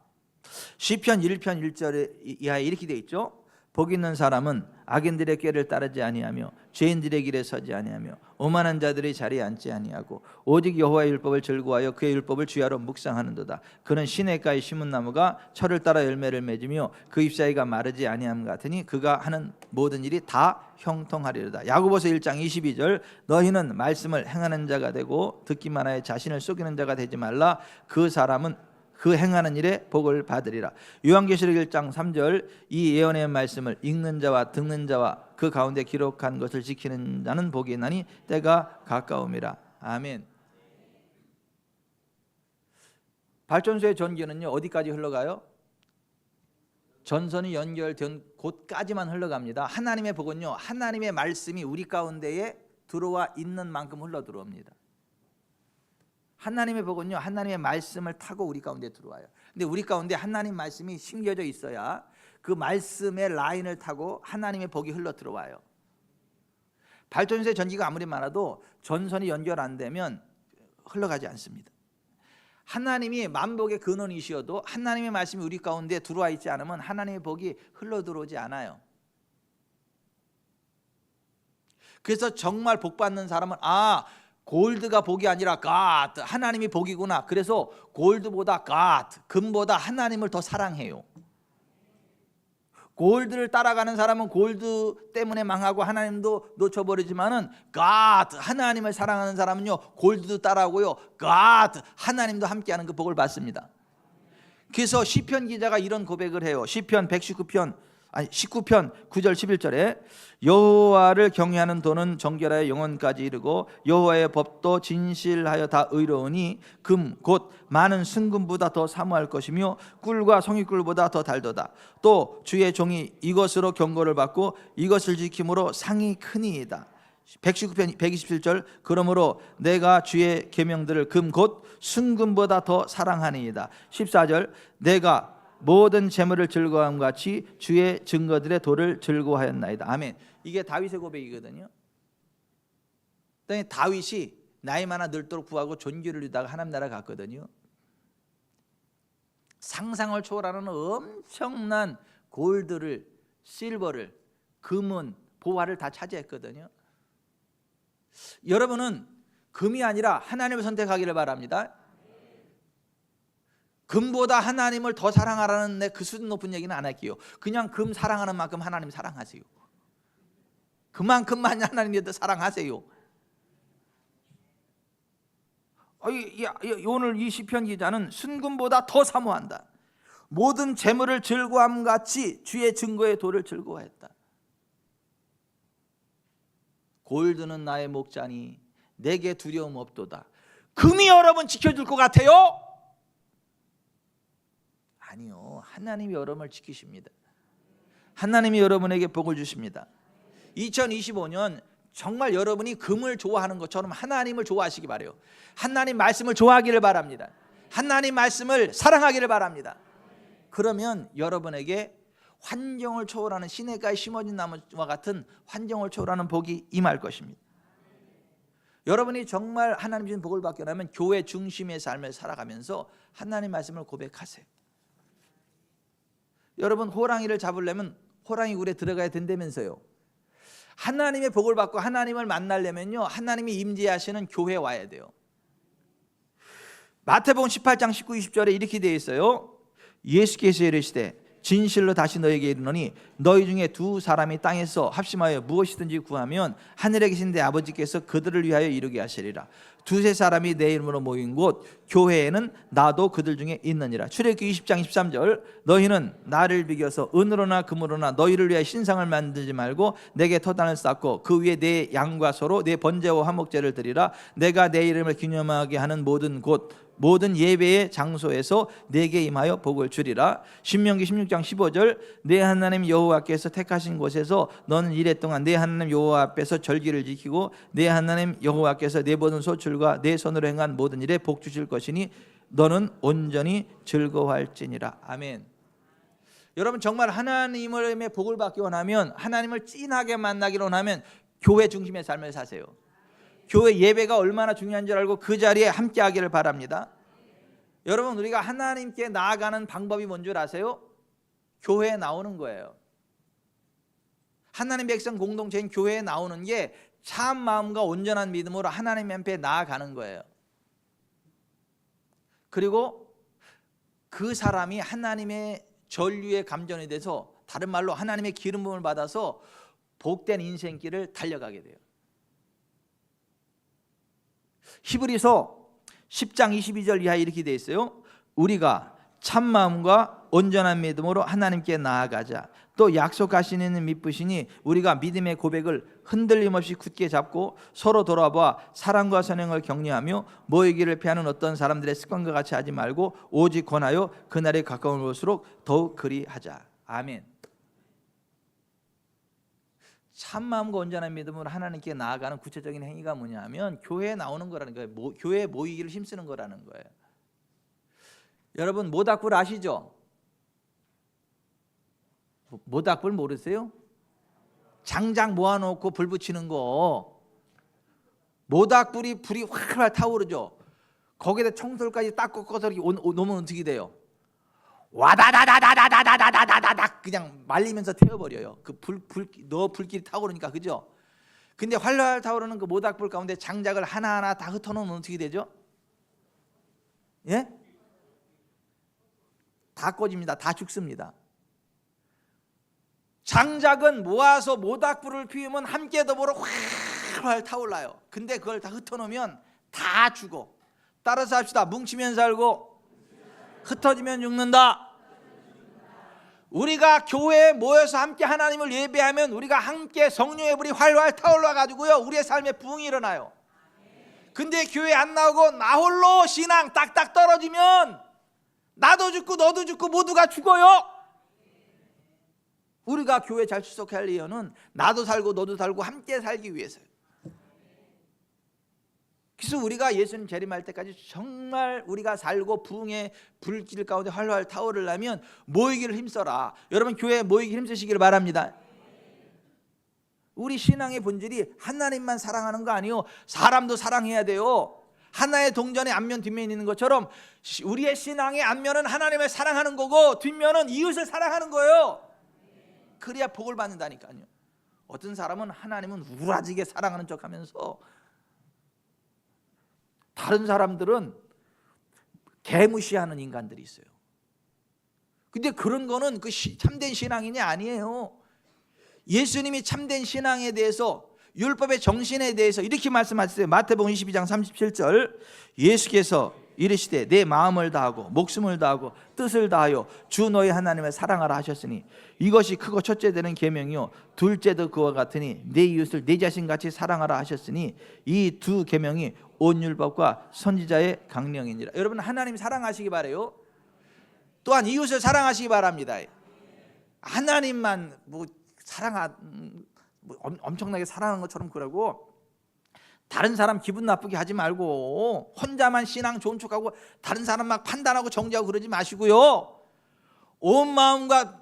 시편 1편 1절에 이하에 이렇게 되어 있죠. 복 있는 사람은 악인들의 꾀를 따르지 아니하며 죄인들의 길에 서지 아니하며 오만한 자들의 자리에 앉지 아니하고 오직 여호와의 율법을 즐거워하여 그의 율법을 주야로 묵상하는도다. 그는 시냇가에 심은 나무가 철을 따라 열매를 맺으며 그 잎사이가 마르지 아니함 같으니 그가 하는 모든 일이 다 형통하리로다. 야고보서 1장 22절 너희는 말씀을 행하는 자가 되고 듣기만 하여 자신을 속이는 자가 되지 말라. 그 사람은 그 행하는 일에 복을 받으리라. 요한계시록 1장 3절 이 예언의 말씀을 읽는 자와 듣는 자와 그 가운데 기록한 것을 지키는 자는 복이 있나니 때가 가까움이라. 아멘. 발전소의 전기는요 어디까지 흘러가요? 전선이 연결된 곳까지만 흘러갑니다. 하나님의 복은요 하나님의 말씀이 우리 가운데에 들어와 있는 만큼 흘러 들어옵니다. 하나님의 복은요 하나님의 말씀을 타고 우리 가운데 들어와요. 근데 우리 가운데 하나님 말씀이 심겨져 있어야 그 말씀의 라인을 타고 하나님의 복이 흘러 들어와요. 발전소의 전기가 아무리 많아도 전선이 연결 안 되면 흘러가지 않습니다. 하나님이 만복의 근원이시어도 하나님의 말씀이 우리 가운데 들어와 있지 않으면 하나님의 복이 흘러 들어오지 않아요. 그래서 정말 복 받는 사람은 골드가 복이 아니라 God, 하나님이 복이구나. 그래서 골드보다 God, 금보다 하나님을 더 사랑해요. 골드를 따라가는 사람은 골드 때문에 망하고 하나님도 놓쳐버리지만은 God, 하나님을 사랑하는 사람은요 골드도 따라오고요 God, 하나님도 함께하는 그 복을 받습니다. 그래서 시편 기자가 이런 고백을 해요. 시편 19편 9절 11절에 여호와를 경외하는 도는 정결하여 영혼까지 이르고 여호와의 법도 진실하여 다 의로우니 금 곧 많은 순금보다 더 사모할 것이며 꿀과 성의꿀보다 더 달도다. 또 주의 종이 이것으로 경고를 받고 이것을 지킴으로 상이 크니이다. 119편 127절 그러므로 내가 주의 계명들을 금 곧 순금보다 더 사랑하니이다. 14절 내가 모든 재물을 즐거워함 같이 주의 증거들의 도를 즐거워하였나이다. 아멘. 이게 다윗의 고백이거든요. 다윗이 나이 많아 늙도록 부하고 존귀를 이루다가 하나님 나라 갔거든요. 상상을 초월하는 엄청난 골드를, 실버를, 금은, 보화를 다 차지했거든요. 여러분은 금이 아니라 하나님을 선택하기를 바랍니다. 금보다 하나님을 더 사랑하라는 그 수준 높은 얘기는 안 할게요. 그냥 금 사랑하는 만큼 하나님 사랑하세요. 그만큼만 하나님을 더 사랑하세요. 오늘 이 시편 기자는 순금보다 더 사모한다. 모든 재물을 즐거워함 같이 주의 증거의 도를 즐거워했다. 골드는 나의 목자니 내게 두려움 없도다. 금이 여러분 지켜줄 것 같아요? 아니요. 하나님이 여러분을 지키십니다. 하나님이 여러분에게 복을 주십니다. 2025년 정말 여러분이 금을 좋아하는 것처럼 하나님을 좋아하시기 바라요. 하나님 말씀을 좋아하기를 바랍니다. 하나님 말씀을 사랑하기를 바랍니다. 그러면 여러분에게 환경을 초월하는 시냇가에 심어진 나무와 같은 환경을 초월하는 복이 임할 것입니다. 여러분이 정말 하나님 주신 복을 받게 되면 교회 중심의 삶을 살아가면서 하나님 말씀을 고백하세요. 여러분 호랑이를 잡으려면 호랑이 굴에 들어가야 된다면서요. 하나님의 복을 받고 하나님을 만나려면요 하나님이 임재하시는 교회에 와야 돼요. 마태복음 18장 19, 20절에 이렇게 되어 있어요. 예수께서 이르시되 진실로 다시 너에게 이르노니 너희 중에 두 사람이 땅에서 합심하여 무엇이든지 구하면 하늘에 계신 내 아버지께서 그들을 위하여 이루게 하시리라. 두세 사람이 내 이름으로 모인 곳 교회에는 나도 그들 중에 있느니라. 출애굽기 20장 23절 너희는 나를 비겨서 은으로나 금으로나 너희를 위하여 신상을 만들지 말고 내게 터단을 쌓고 그 위에 내 양과 소로 내 번제와 화목제를 드리라. 내가 내 이름을 기념하게 하는 모든 곳 모든 예배의 장소에서 내게 임하여 복을 주리라. 신명기 16장 15절 내 하나님 여호와께서 택하신 곳에서 너는 이래 동안 내 하나님 여호와 앞에서 절기를 지키고 내 하나님 여호와께서 내 모든 소출과 내 손으로 행한 모든 일에 복 주실 것이니 너는 온전히 즐거워할지니라. 아멘. 여러분 정말 하나님의 복을 받기 원하면 하나님을 찐하게 만나기를 원하면 교회 중심의 삶을 사세요. 교회 예배가 얼마나 중요한 줄 알고 그 자리에 함께 하기를 바랍니다. 여러분 우리가 하나님께 나아가는 방법이 뭔 줄 아세요? 교회에 나오는 거예요. 하나님 백성 공동체인 교회에 나오는 게 참 마음과 온전한 믿음으로 하나님 앞에 나아가는 거예요. 그리고 그 사람이 하나님의 전류의 감전이 돼서, 다른 말로 하나님의 기름 부음을 받아서 복된 인생길을 달려가게 돼요. 히브리서 10장 22절 이하에 이렇게 되어 있어요. 우리가 참 마음과 온전한 믿음으로 하나님께 나아가자. 또 약속하시는 믿으시니 우리가 믿음의 고백을 흔들림 없이 굳게 잡고 서로 돌아봐 사랑과 선행을 격려하며 모이기를 피하는 어떤 사람들의 습관과 같이 하지 말고 오직 권하여 그날에 가까운 올수록 더욱 그리하자. 아멘. 참 마음과 온전한 믿음으로 하나님께 나아가는 구체적인 행위가 뭐냐면 교회에 나오는 거라는 거예요. 교회에 모이기를 힘쓰는 거라는 거예요. 여러분 모닥불 아시죠? 모닥불 모르세요? 장작 모아놓고 불 붙이는 거. 모닥불이 불이 활활 타오르죠. 거기다 청솔까지 딱 꺾어서 놓으면 어떻게 돼요? 와다다다다다다다다다다닥 그냥 말리면서 태워버려요. 그 불길이 타오르니까, 그죠? 근데 활활 타오르는 그 모닥불 가운데 장작을 하나하나 다 흩어놓으면 어떻게 되죠? 예? 다 꺼집니다. 다 죽습니다. 장작은 모아서 모닥불을 피우면 함께 더불어 활활 타올라요. 근데 그걸 다 흩어놓으면 다 죽어. 따라서 합시다. 뭉치면 살고 흩어지면 죽는다. 우리가 교회에 모여서 함께 하나님을 예배하면 우리가 함께 성령의 불이 활활 타올라 가지고요, 우리의 삶에 부흥이 일어나요. 근데 교회 안 나오고 나 홀로 신앙 딱딱 떨어지면 나도 죽고 너도 죽고 모두가 죽어요. 우리가 교회 잘 출석할 이유는 나도 살고 너도 살고 함께 살기 위해서요. 그래서 우리가 예수님 재림할 때까지 정말 우리가 살고 부흥의 불길 가운데 활활 타오르려면 모이기를 힘써라. 여러분 교회에 모이기 힘쓰시기를 바랍니다. 우리 신앙의 본질이 하나님만 사랑하는 거 아니에요. 사람도 사랑해야 돼요. 하나의 동전의 앞면 뒷면이 있는 것처럼 우리의 신앙의 앞면은 하나님을 사랑하는 거고 뒷면은 이웃을 사랑하는 거예요. 그래야 복을 받는다니까요. 어떤 사람은 하나님은 우라지게 사랑하는 척하면서 다른 사람들은 개무시하는 인간들이 있어요. 근데 그런 거는 그 참된 신앙이냐? 아니에요. 예수님이 참된 신앙에 대해서, 율법의 정신에 대해서 이렇게 말씀하셨어요. 마태복음 22장 37절 예수께서 이르시되 내 마음을 다하고 목숨을 다하고 뜻을 다하여 주 너희 하나님을 사랑하라 하셨으니 이것이 크고 첫째 되는 계명이요 둘째도 그와 같으니 내 이웃을 내 자신같이 사랑하라 하셨으니 이 두 계명이 온 율법과 선지자의 강령이니라. 여러분 하나님 사랑하시기 바라요. 또한 이웃을 사랑하시기 바랍니다. 하나님만 엄청나게 사랑하는 것처럼 그러고 다른 사람 기분 나쁘게 하지 말고 혼자만 신앙 좋은 척하고 다른 사람 막 판단하고 정죄하고 그러지 마시고요, 온 마음과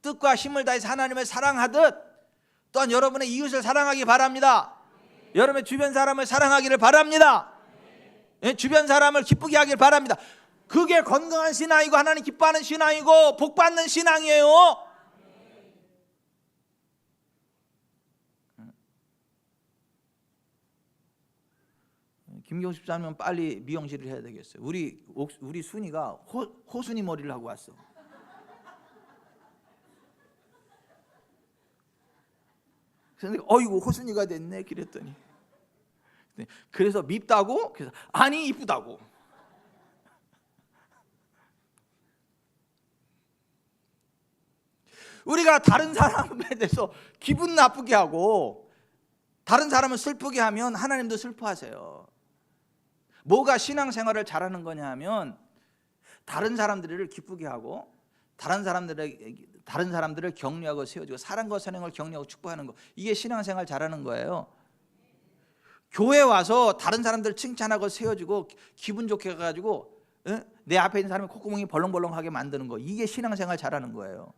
뜻과 힘을 다해서 하나님을 사랑하듯 또한 여러분의 이웃을 사랑하기 바랍니다. 여러분의 주변 사람을 사랑하기를 바랍니다. 주변 사람을 기쁘게 하길 바랍니다. 그게 건강한 신앙이고 하나님 기뻐하는 신앙이고 복받는 신앙이에요. 김경식 집사님은 빨리 미용실을 해야 되겠어요. 우리 순이가 호순이 머리를 하고 왔어. 그래서 어이구 호순이가 됐네 그랬더니, 그래서 밉다고? 그래서 아니 이쁘다고. 우리가 다른 사람에 대해서 기분 나쁘게 하고 다른 사람을 슬프게 하면 하나님도 슬퍼하세요. 뭐가 신앙생활을 잘하는 거냐 하면 다른 사람들을 기쁘게 하고 다른 사람들을 격려하고 세워주고 사랑과 선행을 격려하고 축복하는 거, 이게 신앙생활 잘하는 거예요. 교회 와서 다른 사람들 칭찬하고 세워주고 기분 좋게 해가지고 내 앞에 있는 사람이 콧구멍이 벌렁벌렁하게 만드는 거, 이게 신앙생활 잘하는 거예요.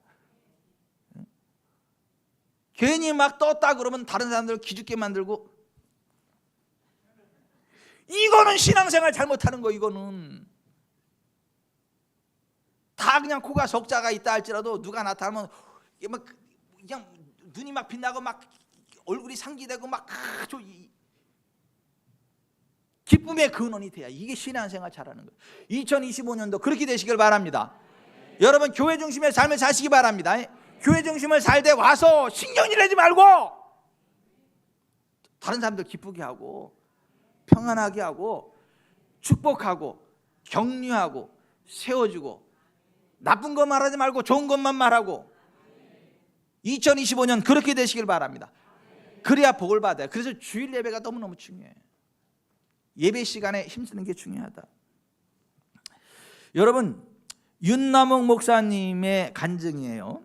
괜히 막 떴다 그러면 다른 사람들을 기죽게 만들고, 이거는 신앙생활 잘못하는 거. 이거는 다 그냥 코가 석자가 있다 할지라도 누가 나타나면 막 그냥 눈이 막 빛나고 막 얼굴이 상기되고 막 기쁨의 근원이 돼야 이게 신앙생활 잘하는 거예요. 2025년도 그렇게 되시길 바랍니다. 여러분 교회 중심의 삶을 사시기 바랍니다. 교회 중심을 살 때 와서 신경질 내지 말고 다른 사람들 기쁘게 하고 평안하게 하고 축복하고 격려하고 세워주고 나쁜 것 말하지 말고 좋은 것만 말하고 2025년 그렇게 되시길 바랍니다. 그래야 복을 받아요. 그래서 주일 예배가 너무너무 중요해요. 예배 시간에 힘쓰는 게 중요하다. 여러분 윤남옥 목사님의 간증이에요.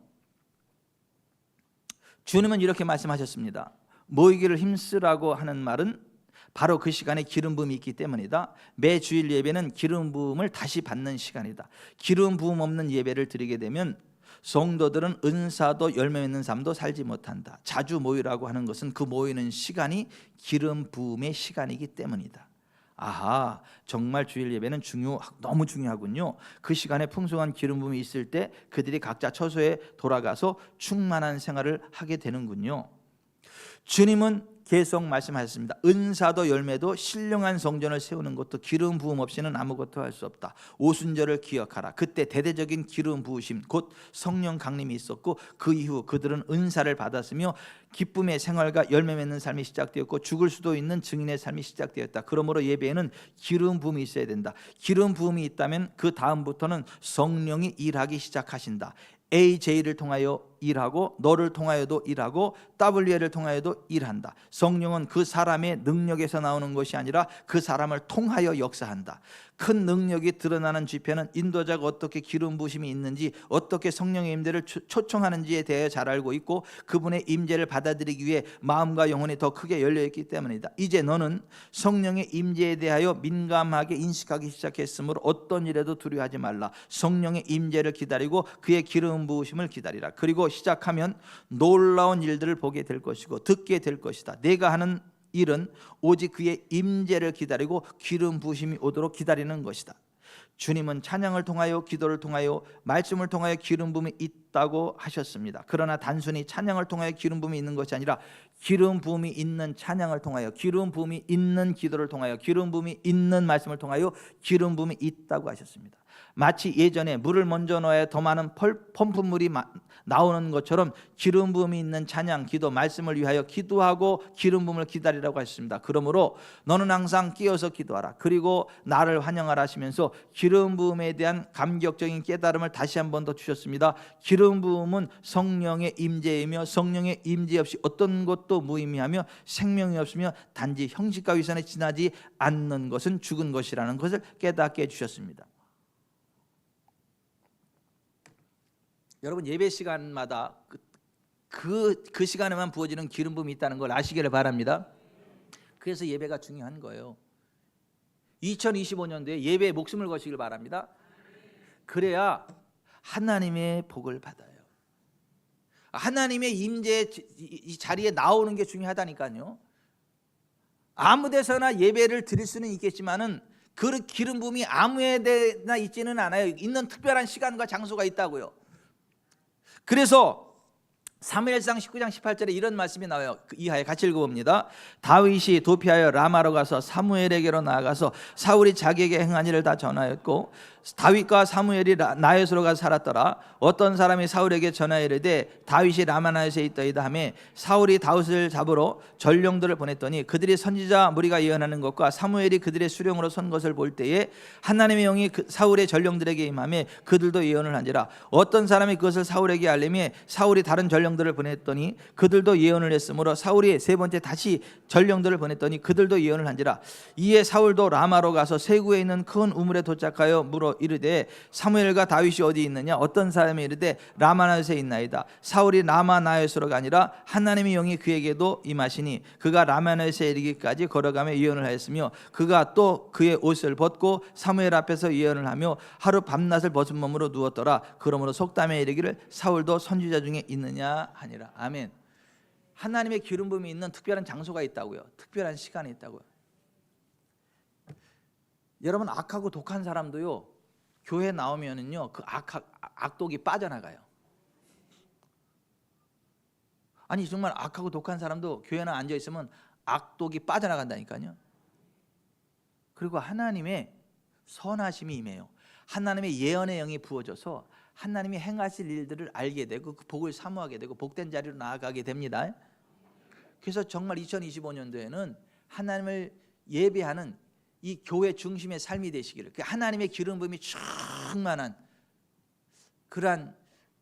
주님은 이렇게 말씀하셨습니다. 모이기를 힘쓰라고 하는 말은 바로 그 시간에 기름 부음이 있기 때문이다. 매 주일 예배는 기름 부음을 다시 받는 시간이다. 기름 부음 없는 예배를 드리게 되면 성도들은 은사도 열매 맺는 삶도 살지 못한다. 자주 모이라고 하는 것은 그 모이는 시간이 기름 부음의 시간이기 때문이다. 아하, 정말 주일 예배는 너무 중요하군요. 그 시간에 풍성한 기름 부음이 있을 때 그들이 각자 처소에 돌아가서 충만한 생활을 하게 되는군요. 주님은 계속 말씀하셨습니다. 은사도 열매도 신령한 성전을 세우는 것도 기름 부음 없이는 아무것도 할 수 없다. 오순절을 기억하라. 그때 대대적인 기름 부으심 곧 성령 강림이 있었고 그 이후 그들은 은사를 받았으며 기쁨의 생활과 열매 맺는 삶이 시작되었고 죽을 수도 있는 증인의 삶이 시작되었다. 그러므로 예배에는 기름 부음이 있어야 된다. 기름 부음이 있다면 그 다음부터는 성령이 일하기 시작하신다. AJ를 통하여 일하고 너를 통하여도 일하고 WL을 통하여도 일한다. 성령은 그 사람의 능력에서 나오는 것이 아니라 그 사람을 통하여 역사한다. 큰 능력이 드러나는 집회는 인도자가 어떻게 기름 부으심이 있는지 어떻게 성령의 임재를 초청하는지에 대해 잘 알고 있고 그분의 임재를 받아들이기 위해 마음과 영혼이 더 크게 열려있기 때문이다. 이제 너는 성령의 임재에 대하여 민감하게 인식하기 시작했으므로 어떤 일에도 두려워하지 말라. 성령의 임재를 기다리고 그의 기름 부으심을 기다리라. 그리고 시작하면 놀라운 일들을 보게 될 것이고 듣게 될 것이다. 내가 하는 일은 오직 그의 임재를 기다리고 기름 부으심이 오도록 기다리는 것이다. 주님은 찬양을 통하여 기도를 통하여 말씀을 통하여 기름 부음이 있다고 하셨습니다. 그러나 단순히 찬양을 통하여 기름 부음이 있는 것이 아니라 기름 부음이 있는 찬양을 통하여 기름 부음이 있는 기도를 통하여 기름 부음이 있는 말씀을 통하여 기름 부음이 있다고 하셨습니다. 마치 예전에 물을 먼저 넣어야 더 많은 펌프물이 나오는 것처럼 기름 부음이 있는 찬양, 기도, 말씀을 위하여 기도하고 기름 부음을 기다리라고 하셨습니다. 그러므로 너는 항상 끼어서 기도하라. 그리고 나를 환영하라 하시면서 기름 부음에 대한 감격적인 깨달음을 다시 한 번 더 주셨습니다. 기름 부음은 성령의 임재이며 성령의 임재 없이 어떤 것도 무의미하며 생명이 없으며 단지 형식과 위선에 지나지 않는 것은 죽은 것이라는 것을 깨닫게 해주셨습니다. 여러분 예배 시간마다 그 시간에만 부어지는 기름 부음이 있다는 걸 아시기를 바랍니다. 그래서 예배가 중요한 거예요. 2025년도에 예배에 목숨을 거시길 바랍니다. 그래야 하나님의 복을 받아요. 하나님의 임재 이 자리에 나오는 게 중요하다니까요. 아무 데서나 예배를 드릴 수는 있겠지만은 그 기름 부음이 아무 데나 있지는 않아요. 있는 특별한 시간과 장소가 있다고요. 그래서 사무엘상 19장 18절에 이런 말씀이 나와요. 이하에 같이 읽어봅니다. 다윗이 도피하여 라마로 가서 사무엘에게로 나아가서 사울이 자기에게 행한 일을 다 전하였고 다윗과 사무엘이 나요스로 가서 살았더라. 어떤 사람이 사울에게 전하여 이르되 다윗이 라마나요스에 있더이다 하매 사울이 다윗을 잡으러 전령들을 보냈더니 그들이 선지자 무리가 예언하는 것과 사무엘이 그들의 수령으로 선 것을 볼 때에 하나님의 영이 사울의 전령들에게 임하매 그들도 예언을 한지라. 어떤 사람이 그것을 사울에게 알림해 사울이 다른 전령들을 보냈더니 그들도 예언을 했으므로 사울이 세 번째 다시 전령들을 보냈더니 그들도 예언을 한지라. 이에 사울도 라마로 가서 세구에 있는 큰 우물에 도착하여 물어 이르되 사무엘과 다윗이 어디 있느냐. 어떤 사람이 이르되 라마나요스에 있나이다. 사울이 라마나요스로가 아니라 하나님의 영이 그에게도 임하시니 그가 라마나요스에 이르기까지 걸어가며 예언을 하였으며 그가 또 그의 옷을 벗고 사무엘 앞에서 예언을 하며 하루 밤낮을 벗은 몸으로 누웠더라. 그러므로 속담에 이르기를 사울도 선지자 중에 있느냐 하니라. 아멘. 하나님의 기름 부음이 있는 특별한 장소가 있다고요. 특별한 시간이 있다고요. 여러분 악하고 독한 사람도요 교회 나오면은요 그 악독이 빠져나가요. 아니 정말 악하고 독한 사람도 교회나 앉아 있으면 악독이 빠져나간다니까요. 그리고 하나님의 선하심이 임해요. 하나님의 예언의 영이 부어져서 하나님이 행하실 일들을 알게 되고 그 복을 사모하게 되고 복된 자리로 나아가게 됩니다. 그래서 정말 2025년도에는 하나님을 예배하는 이 교회 중심의 삶이 되시기를, 하나님의 기름 부음이 충만한 그러한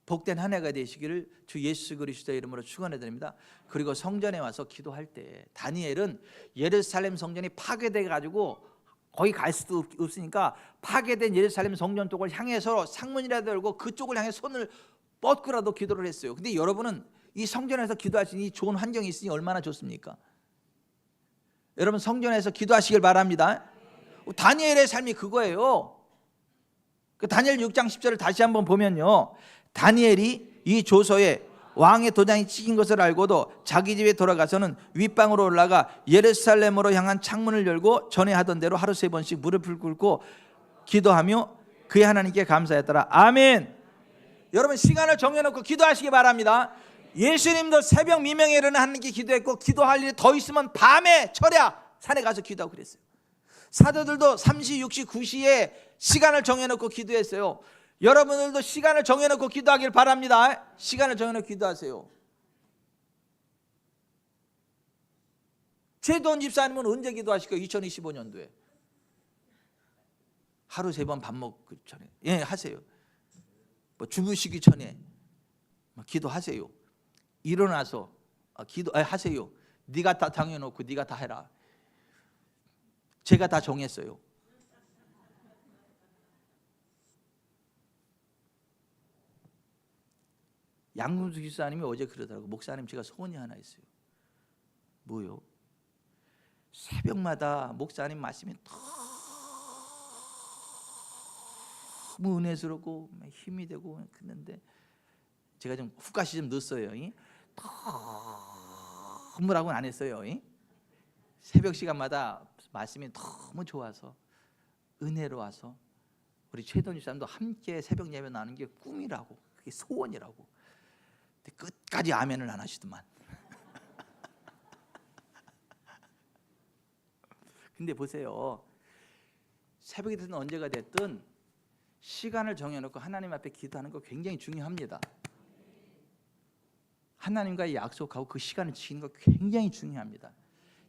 복된 한 해가 되시기를 주 예수 그리스도의 이름으로 축원해 드립니다. 그리고 성전에 와서 기도할 때 다니엘은 예루살렘 성전이 파괴돼 가지고 거기 갈 수도 없으니까 파괴된 예루살렘 성전 쪽을 향해서 상문이라도 열고 그쪽을 향해 손을 뻗고라도 기도를 했어요. 근데 여러분은 이 성전에서 기도할 수 있는 이 좋은 환경이 있으니 얼마나 좋습니까? 여러분 성전에서 기도하시길 바랍니다. 다니엘의 삶이 그거예요. 그 다니엘 6장 10절을 다시 한번 보면요, 다니엘이 이 조서에 왕의 도장이 찍힌 것을 알고도 자기 집에 돌아가서는 윗방으로 올라가 예루살렘으로 향한 창문을 열고 전에 하던 대로 하루 3번씩 무릎을 꿇고 기도하며 그의 하나님께 감사했더라. 아멘. 여러분 시간을 정해놓고 기도하시기 바랍니다. 예수님도 새벽 미명에 일어나 하나님께 기도했고, 기도할 일이 더 있으면 밤에 철야 산에 가서 기도하고 그랬어요. 사도들도 3시, 6시, 9시에 시간을 정해놓고 기도했어요. 여러분들도 시간을 정해놓고 기도하길 바랍니다. 시간을 정해놓고 기도하세요. 최도원 집사님은 언제 기도하실 거예요? 2025년도에 하루 3번 밥 먹기 전에 하세요. 뭐 주무시기 전에 기도하세요. 일어나서 기도하세요. 네가 다 정해놓고 네가 다 해라. 제가 다 정했어요. 양금수 기사님이 어제 그러더라고. 목사님 제가 소원이 하나 있어요. 뭐요? 새벽마다 목사님 말씀이 너무 은혜스럽고 힘이 되고 그랬는데 제가 좀 훅가시 좀 넣었어요. 너무라고는 안 했어요. 새벽 시간마다 말씀이 너무 좋아서 은혜로워서 우리 최동희 사람도 함께 새벽 예배 나누는 게 꿈이라고, 그게 소원이라고. 끝까지 아멘을 안 하시더만. 근데 보세요, 새벽이 됐든 언제가 됐든 시간을 정해놓고 하나님 앞에 기도하는 거 굉장히 중요합니다. 하나님과의 약속하고 그 시간을 지키는 거 굉장히 중요합니다.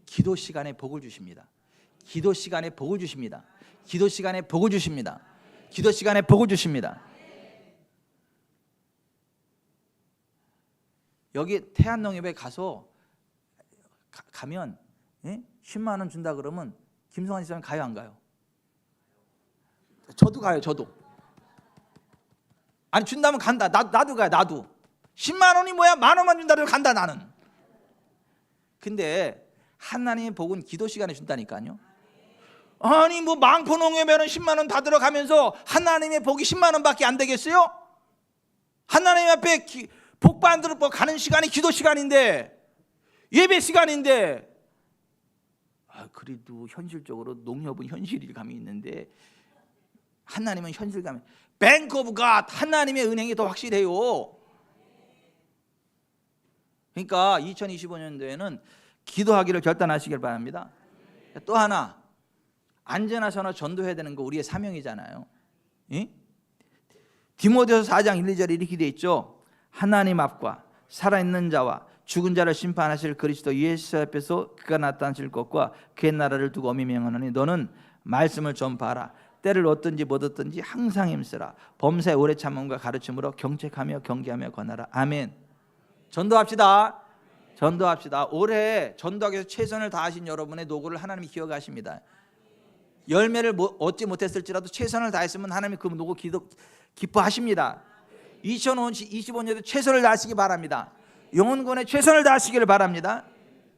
기도 시간에 복을 주십니다. 기도 시간에 복을 주십니다. 기도 시간에 복을 주십니다. 기도 시간에 복을 주십니다. 여기 태안농협에 가면 10만 원 준다 그러면 김성환 씨는 가요 안 가요? 저도 가요. 저도. 아니 준다면 간다. 나도 가요. 나도. 10만 원이 뭐야? 만 원만 준다 그러면 간다 나는. 근데 하나님의 복은 기도 시간에 준다니까요. 아니 뭐 망포농협에는 10만 원 다 들어가면서 하나님의 복이 10만 원밖에 안 되겠어요? 하나님 앞에 복 받으러 가는 시간이 기도 시간인데, 예배 시간인데, 그래도 현실적으로 농협은 현실감이 있는데 하나님은 현실감이, 뱅크 오브 갓, 하나님의 은행이 더 확실해요. 그러니까 2025년도에는 기도하기를 결단하시길 바랍니다. 또 하나, 안전하서나 전도해야 되는 거 우리의 사명이잖아요. 디모데후서 4장 1, 2절에 이렇게 되어 있죠. 하나님 앞과 살아있는 자와 죽은 자를 심판하실 그리스도 예수 앞에서 그가 나타나실 것과 그의 나라를 두고 엄히 명하노니 너는 말씀을 전파하라. 때를 얻든지 못 얻든지 항상 힘쓰라. 범사에 오래 참음과 가르침으로 경책하며 경계하며 권하라. 아멘. 전도합시다. 전도합시다. 올해 전도하기 위해서 최선을 다하신 여러분의 노고를 하나님이 기억하십니다. 열매를 얻지 못했을지라도 최선을 다했으면 하나님이 그 노고 기뻐하십니다. 2025년도 최선을 다하시기 바랍니다. 영혼구원에 최선을 다하시기를 바랍니다.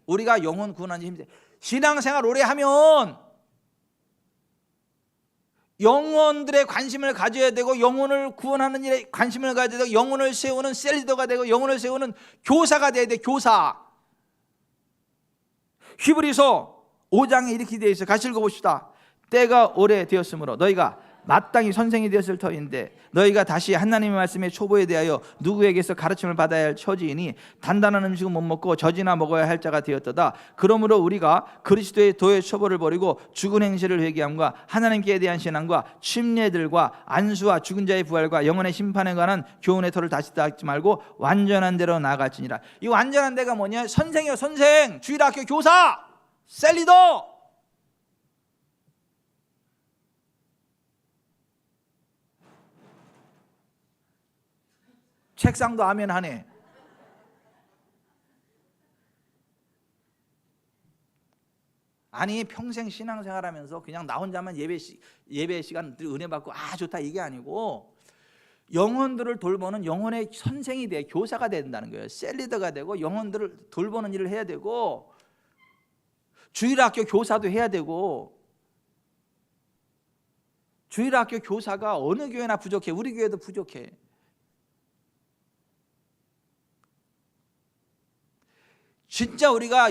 우리가 영혼 구원하는 힘들, 신앙생활 오래 하면 영혼들의 관심을 가져야 되고, 영혼을 구원하는 일에 관심을 가져야 되고, 영혼을 세우는 셀리더가 되고, 영혼을 세우는 교사가 돼야 돼. 교사. 히브리서 5장에 이렇게 되어 있어요. 같이 읽어봅시다. 때가 오래 되었으므로 너희가 마땅히 선생이 되었을 터인데 너희가 다시 하나님의 말씀의 초보에 대하여 누구에게서 가르침을 받아야 할 처지이니 단단한 음식은 못 먹고 젖이나 먹어야 할 자가 되었도다. 그러므로 우리가 그리스도의 도의 초보를 버리고 죽은 행실을 회개함과 하나님께 대한 신앙과 침례들과 안수와 죽은 자의 부활과 영혼의 심판에 관한 교훈의 터를 다시 닦지 말고 완전한 대로 나아갈지니라. 이 완전한 데가 뭐냐? 선생이요, 선생, 주일학교 교사, 셀리더. 책상도 아멘 하네. 아니 평생 신앙생활하면서 그냥 나 혼자만 예배 시간 은혜 받고 좋다 이게 아니고 영혼들을 돌보는 영혼의 선생이 돼, 교사가 된다는 거예요. 셀리더가 되고 영혼들을 돌보는 일을 해야 되고 주일학교 교사도 해야 되고. 주일학교 교사가 어느 교회나 부족해. 우리 교회도 부족해. 진짜 우리가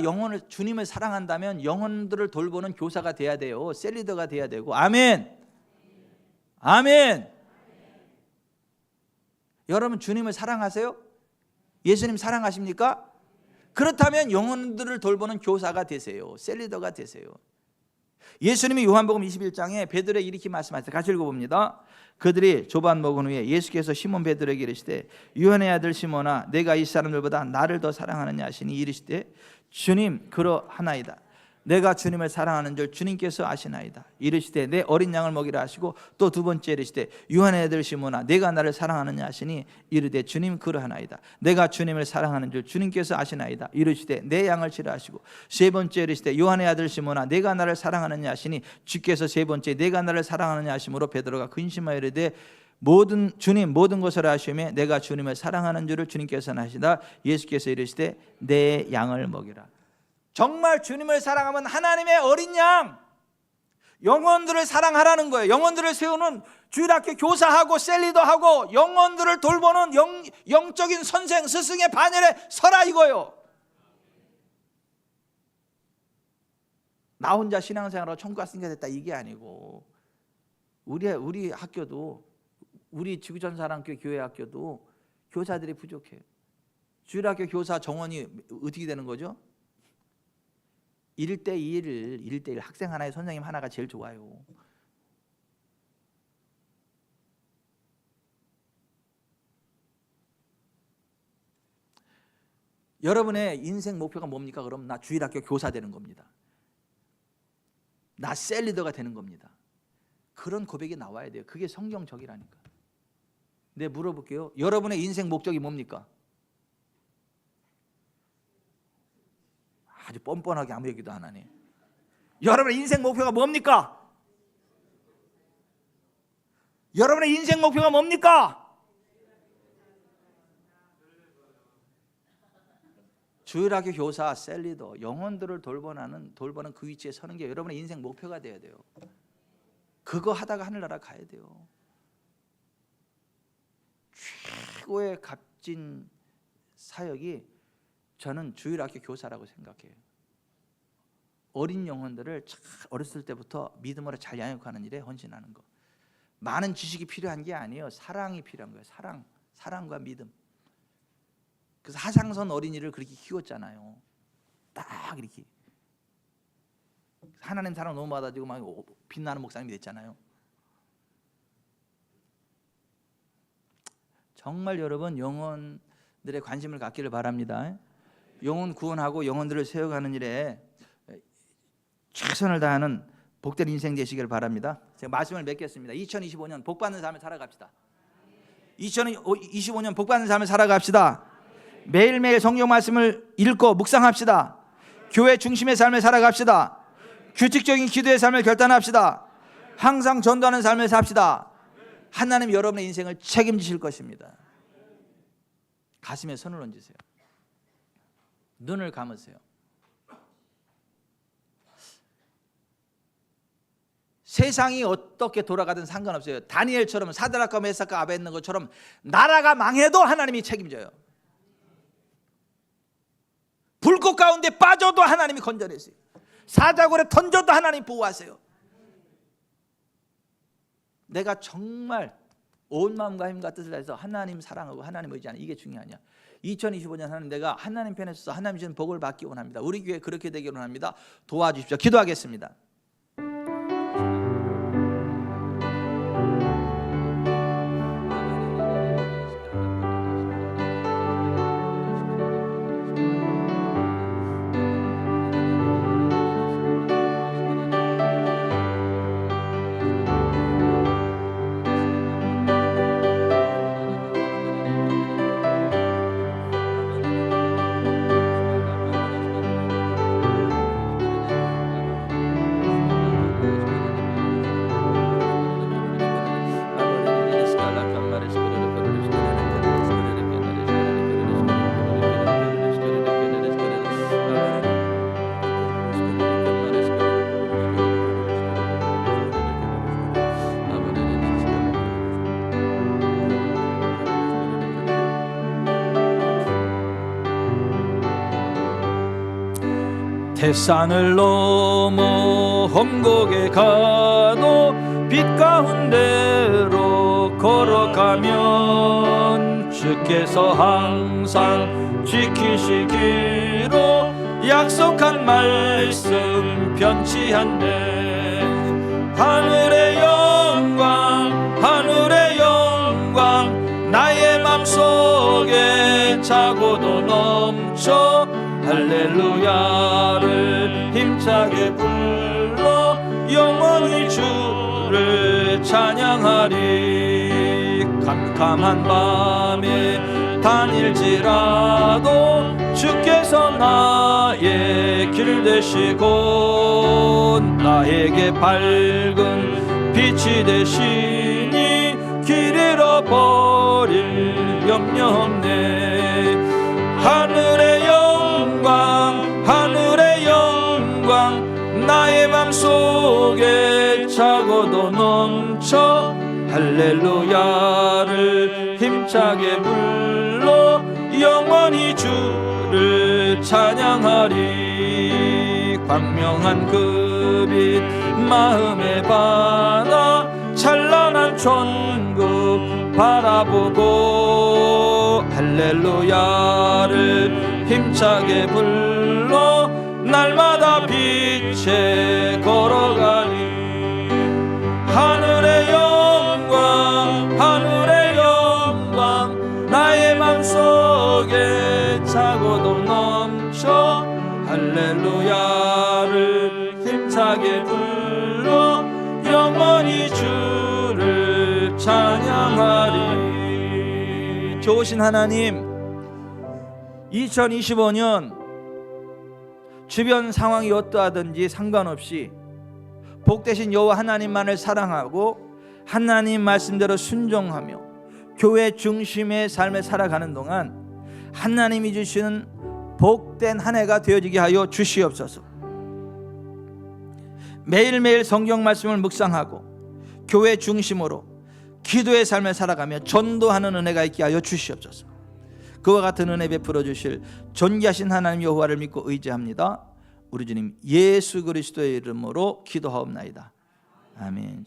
주님을 사랑한다면 영혼들을 돌보는 교사가 돼야 돼요. 셀리더가 돼야 되고. 아멘. 아멘. 여러분 주님을 사랑하세요? 예수님 사랑하십니까? 그렇다면 영혼들을 돌보는 교사가 되세요. 셀리더가 되세요. 예수님이 요한복음 21장에 베드로에게 이렇게 말씀하셨어요. 같이 읽어봅니다. 그들이 조반 먹은 후에 예수께서 시몬 베드로에게 이르시되 요한의 아들 시몬아 내가 이 사람들보다 나를 더 사랑하느냐 하시니 이르시되 주님 그러하나이다. 내가 주님을 사랑하는 줄 주님께서 아시나이다. 이르시되 내 어린 양을 먹이라 하시고 또 두 번째 이르시되 요한의 아들 시몬아 내가 나를 사랑하느냐 하시니 이르되 주님 그러하나이다. 내가 주님을 사랑하는 줄 주님께서 아시나이다. 이르시되 내 양을 치라 하시고 세 번째 이르시되 요한의 아들 시몬아 내가 나를 사랑하느냐 하시니 주께서 세 번째 내가 나를 사랑하느냐 하심으로 베드로가 근심하여 이르되 주님 모든 것을 아시오매 내가 주님을 사랑하는 줄을 주님께서는 아시다. 예수께서 이르시되 내 양을 먹이라. 정말 주님을 사랑하면 하나님의 어린 양, 영혼들을 사랑하라는 거예요. 영혼들을 세우는 주일학교 교사하고 셀리더하고 영혼들을 돌보는 영적인 선생, 스승의 반열에 서라 이거요. 나 혼자 신앙생활하고 천국 갔으니까 됐다 이게 아니고 우리 학교도 우리 지구전사랑교 교회 학교도 교사들이 부족해요. 주일학교 교사 정원이 어떻게 되는 거죠? 1대1 학생 하나에 선생님 하나가 제일 좋아요. 여러분의 인생 목표가 뭡니까? 그럼 나 주일학교 교사 되는 겁니다. 나 셀리더가 되는 겁니다. 그런 고백이 나와야 돼요. 그게 성경적이라니까. 네, 물어볼게요. 여러분의 인생 목적이 뭡니까? 아주 뻔뻔하게 아무 얘기도 안 하네. 여러분의 인생 목표가 뭡니까? 여러분의 인생 목표가 뭡니까? 주일학교 교사, 셀리더, 영혼들을 돌보는 그 위치에 서는 게 여러분의 인생 목표가 돼야 돼요. 그거 하다가 하늘나라 가야 돼요. 최고의 값진 사역이 저는 주일학교 교사라고 생각해요. 어린 영혼들을 어렸을 때부터 믿음으로 잘 양육하는 일에 헌신하는 거. 많은 지식이 필요한 게 아니에요. 사랑이 필요한 거예요. 사랑과 믿음. 그래서 하상선 어린이를 그렇게 키웠잖아요. 딱 이렇게 하나님 사랑 너무 받아지고 막 빛나는 목사님이 됐잖아요. 정말 여러분 영혼들의 관심을 갖기를 바랍니다. 영혼 구원하고 영혼들을 세워가는 일에 최선을 다하는 복된 인생 되시기를 바랍니다. 제가 말씀을 맺겠습니다. 2025년 복받는 삶을 살아갑시다. 2025년 복받는 삶을 살아갑시다. 매일매일 성경 말씀을 읽고 묵상합시다. 교회 중심의 삶을 살아갑시다. 규칙적인 기도의 삶을 결단합시다. 항상 전도하는 삶을 삽시다. 하나님 여러분의 인생을 책임지실 것입니다. 가슴에 손을 얹으세요. 눈을 감으세요. 세상이 어떻게 돌아가든 상관없어요. 다니엘처럼 사드락과 메삭과 아벳느고처럼 나라가 망해도 하나님이 책임져요. 불꽃 가운데 빠져도 하나님이 건져내세요. 사자굴에 던져도 하나님 보호하세요. 내가 정말 온 마음과 힘과 뜻을 다해서 하나님 사랑하고 하나님 의지하는 이게 중요하냐. 2025년 하나님 내가 하나님 편에 서서 하나님 주신 복을 받기 원합니다. 우리 교회 그렇게 되기를 원합니다. 도와주십시오. 기도하겠습니다. 태산을 넘어 험곡에 가도 빛 가운데로 걸어가면 주께서 항상 지키시기로 약속한 말씀 변치 않네. 하늘의 영광 하늘의 영광 나의 맘속에 차고도 넘쳐 할렐루야를 힘차게 불러 영원히 주를 찬양하리. 캄캄한 밤에 다닐지라도 주께서 나의 길 되시고 나에게 밝은 빛이 되시니 길 잃어버릴 염려 없네. 하늘의 영광 하늘의 영광 나의 맘속에 차고도 넘쳐 할렐루야를 힘차게 불러 영원히 주를 찬양하리. 광명한 그 빛 마음에 받아 찬란한 천국 바라보고 할렐루야를 힘차게 불러 날마다 빛에 걸어가리. 하늘의 영광 하늘의 영광 나의 맘속에 차고도 넘쳐 할렐루야를 힘차게 불러 영원히 주를 찬양하리. 좋으신 하나님, 2025년 주변 상황이 어떠하든지 상관없이 복되신 여호와 하나님만을 사랑하고 하나님 말씀대로 순종하며 교회 중심의 삶을 살아가는 동안 하나님이 주시는 복된 한 해가 되어지게 하여 주시옵소서. 매일매일 성경 말씀을 묵상하고 교회 중심으로 기도의 삶을 살아가며 전도하는 은혜가 있게 하여 주시옵소서. 그와 같은 은혜 베풀어 주실 존귀하신 하나님 여호와를 믿고 의지합니다. 우리 주님 예수 그리스도의 이름으로 기도하옵나이다. 아멘.